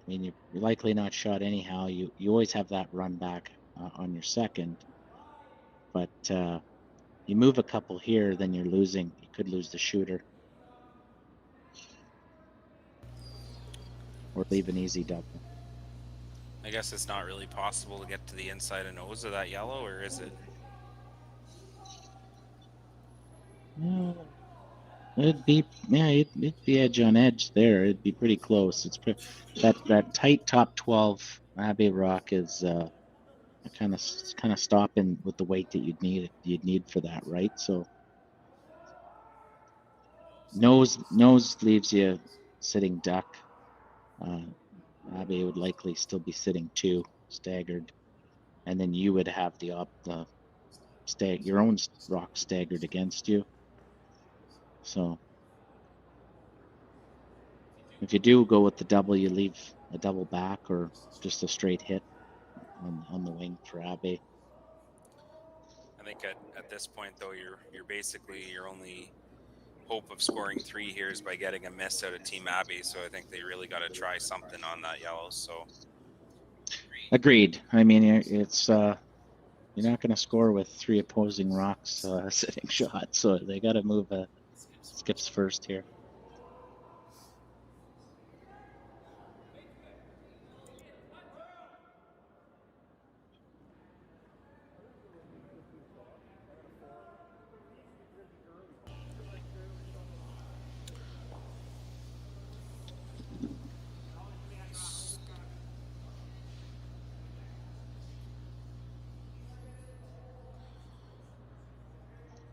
I mean, you're likely not shot anyhow. You always have that run back on your second, but you move a couple here, then you're losing. You could lose the shooter or leave an easy double. I guess it's not really possible to get to the inside and nose of that yellow, or is it? It'd be edge on edge there. It'd be pretty close. It's that tight top 12 Abe rock is kind of stopping with the weight that you'd need for that, right? So nose leaves you sitting duck. Abe would likely still be sitting 2 staggered, and then you would have your own rock staggered against you. So if you do go with the double, you leave a double back or just a straight hit on the wing for Abe. I think at this point though, you're basically your only hope of scoring 3 here is by getting a miss out of Team Abe. So I think they really got to try something on that yellow. So agreed. I mean, it's you're not going to score with 3 opposing rocks sitting shots, so they got to move skips first here.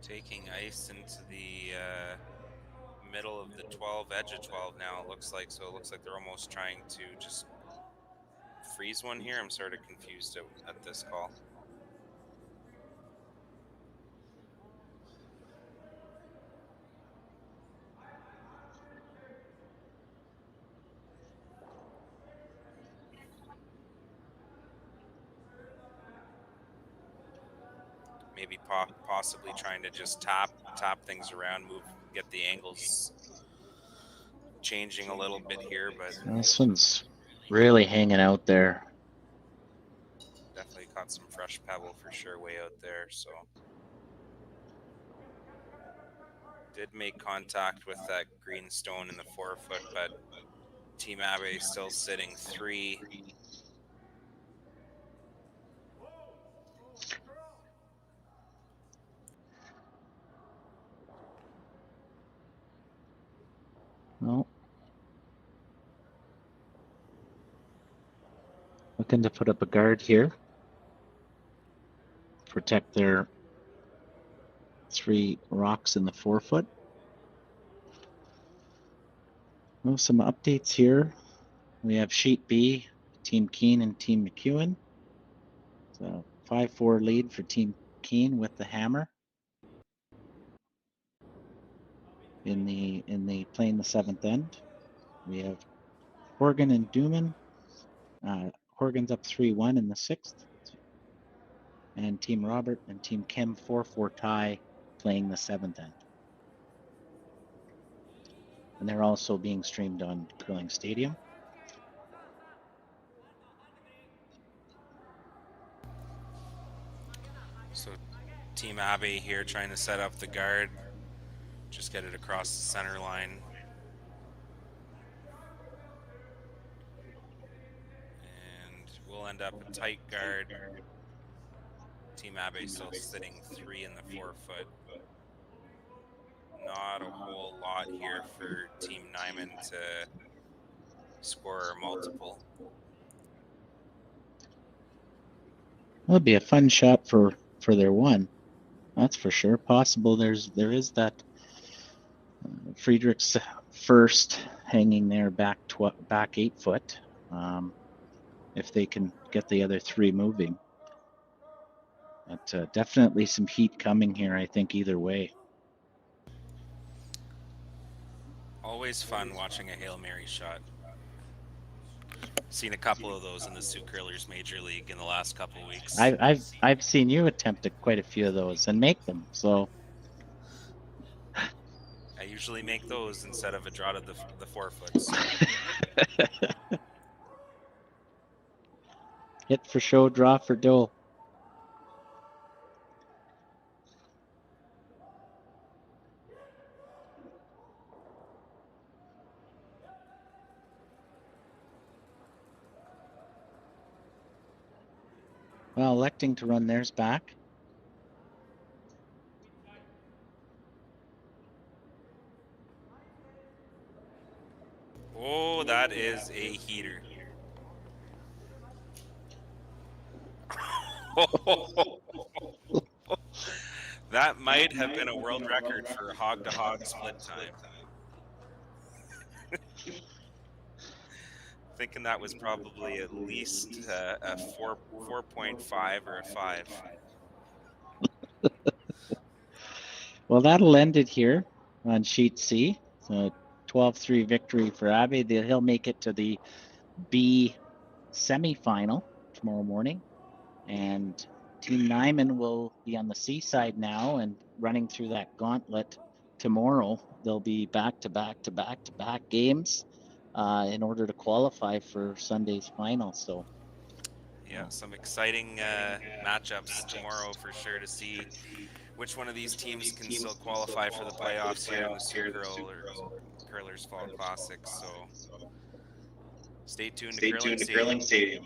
Taking ice into the middle of the 12, edge of 12 now, it looks like. So it looks like they're almost trying to just freeze one here. I'm sort of confused at this call. Maybe possibly trying to just tap things around, get the angles changing a little bit here, but This one's really hanging out there. definitely caught some fresh pebble for sure way out there. So did make contact with that green stone in the 4-foot, but Team Abe still sitting 3. No. Looking to put up a guard here. Protect their 3 rocks in the 4-foot. Well, some updates here. We have Sheet B, Team Keene and Team McEwen. So 5-4 lead for Team Keene with the hammer. In the playing the 7th end. We have Horgan and Dooman. Horgan's up 3-1 in the 6th. And Team Robert and Team Kim 4-4 tie playing the 7th end. And they're also being streamed on Curling Stadium. So Team Abe here trying to set up the guard. Just get it across the center line. And we'll end up a tight guard. Team Abe still sitting 3 in the 4-foot. Not a whole lot here for Team Nyman to score multiple. That'll be a fun shot for their 1. That's for sure. Possible there is that Friedrich's first hanging there back 8-foot. If they can get the other 3 moving. But definitely some heat coming here, I think, either way. Always fun watching a Hail Mary shot. Seen a couple of those in the Sioux Curlers Major League in the last couple of weeks. I've seen you attempt quite a few of those and make them. So I usually make those instead of a draw to the 4-foots. Hit for show, draw for dough. Well, electing to run theirs back. Oh, that is a heater. That might have been a world record for hog-to-hog split time. Thinking that was probably at least a 4.5 or a 5. Well, that'll end it here on sheet C. So 12-3 victory for Abe. He'll make it to the B semifinal tomorrow morning. And Team Nyman will be on the C side now and running through that gauntlet tomorrow. They'll be back-to-back games in order to qualify for Sunday's final. So yeah, some exciting matchups tomorrow for sure to see which one of these teams can still qualify for the playoffs here in the Sioux Curlers Fall Classic. So stay tuned to Curling Stadium.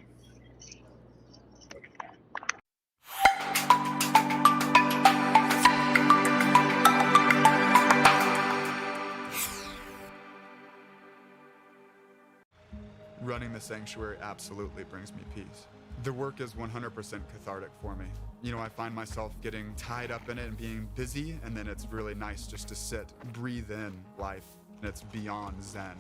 Running the sanctuary absolutely brings me peace. The work is 100% cathartic for me. You know, I find myself getting tied up in it and being busy, and then it's really nice just to sit, breathe in life, and it's beyond zen.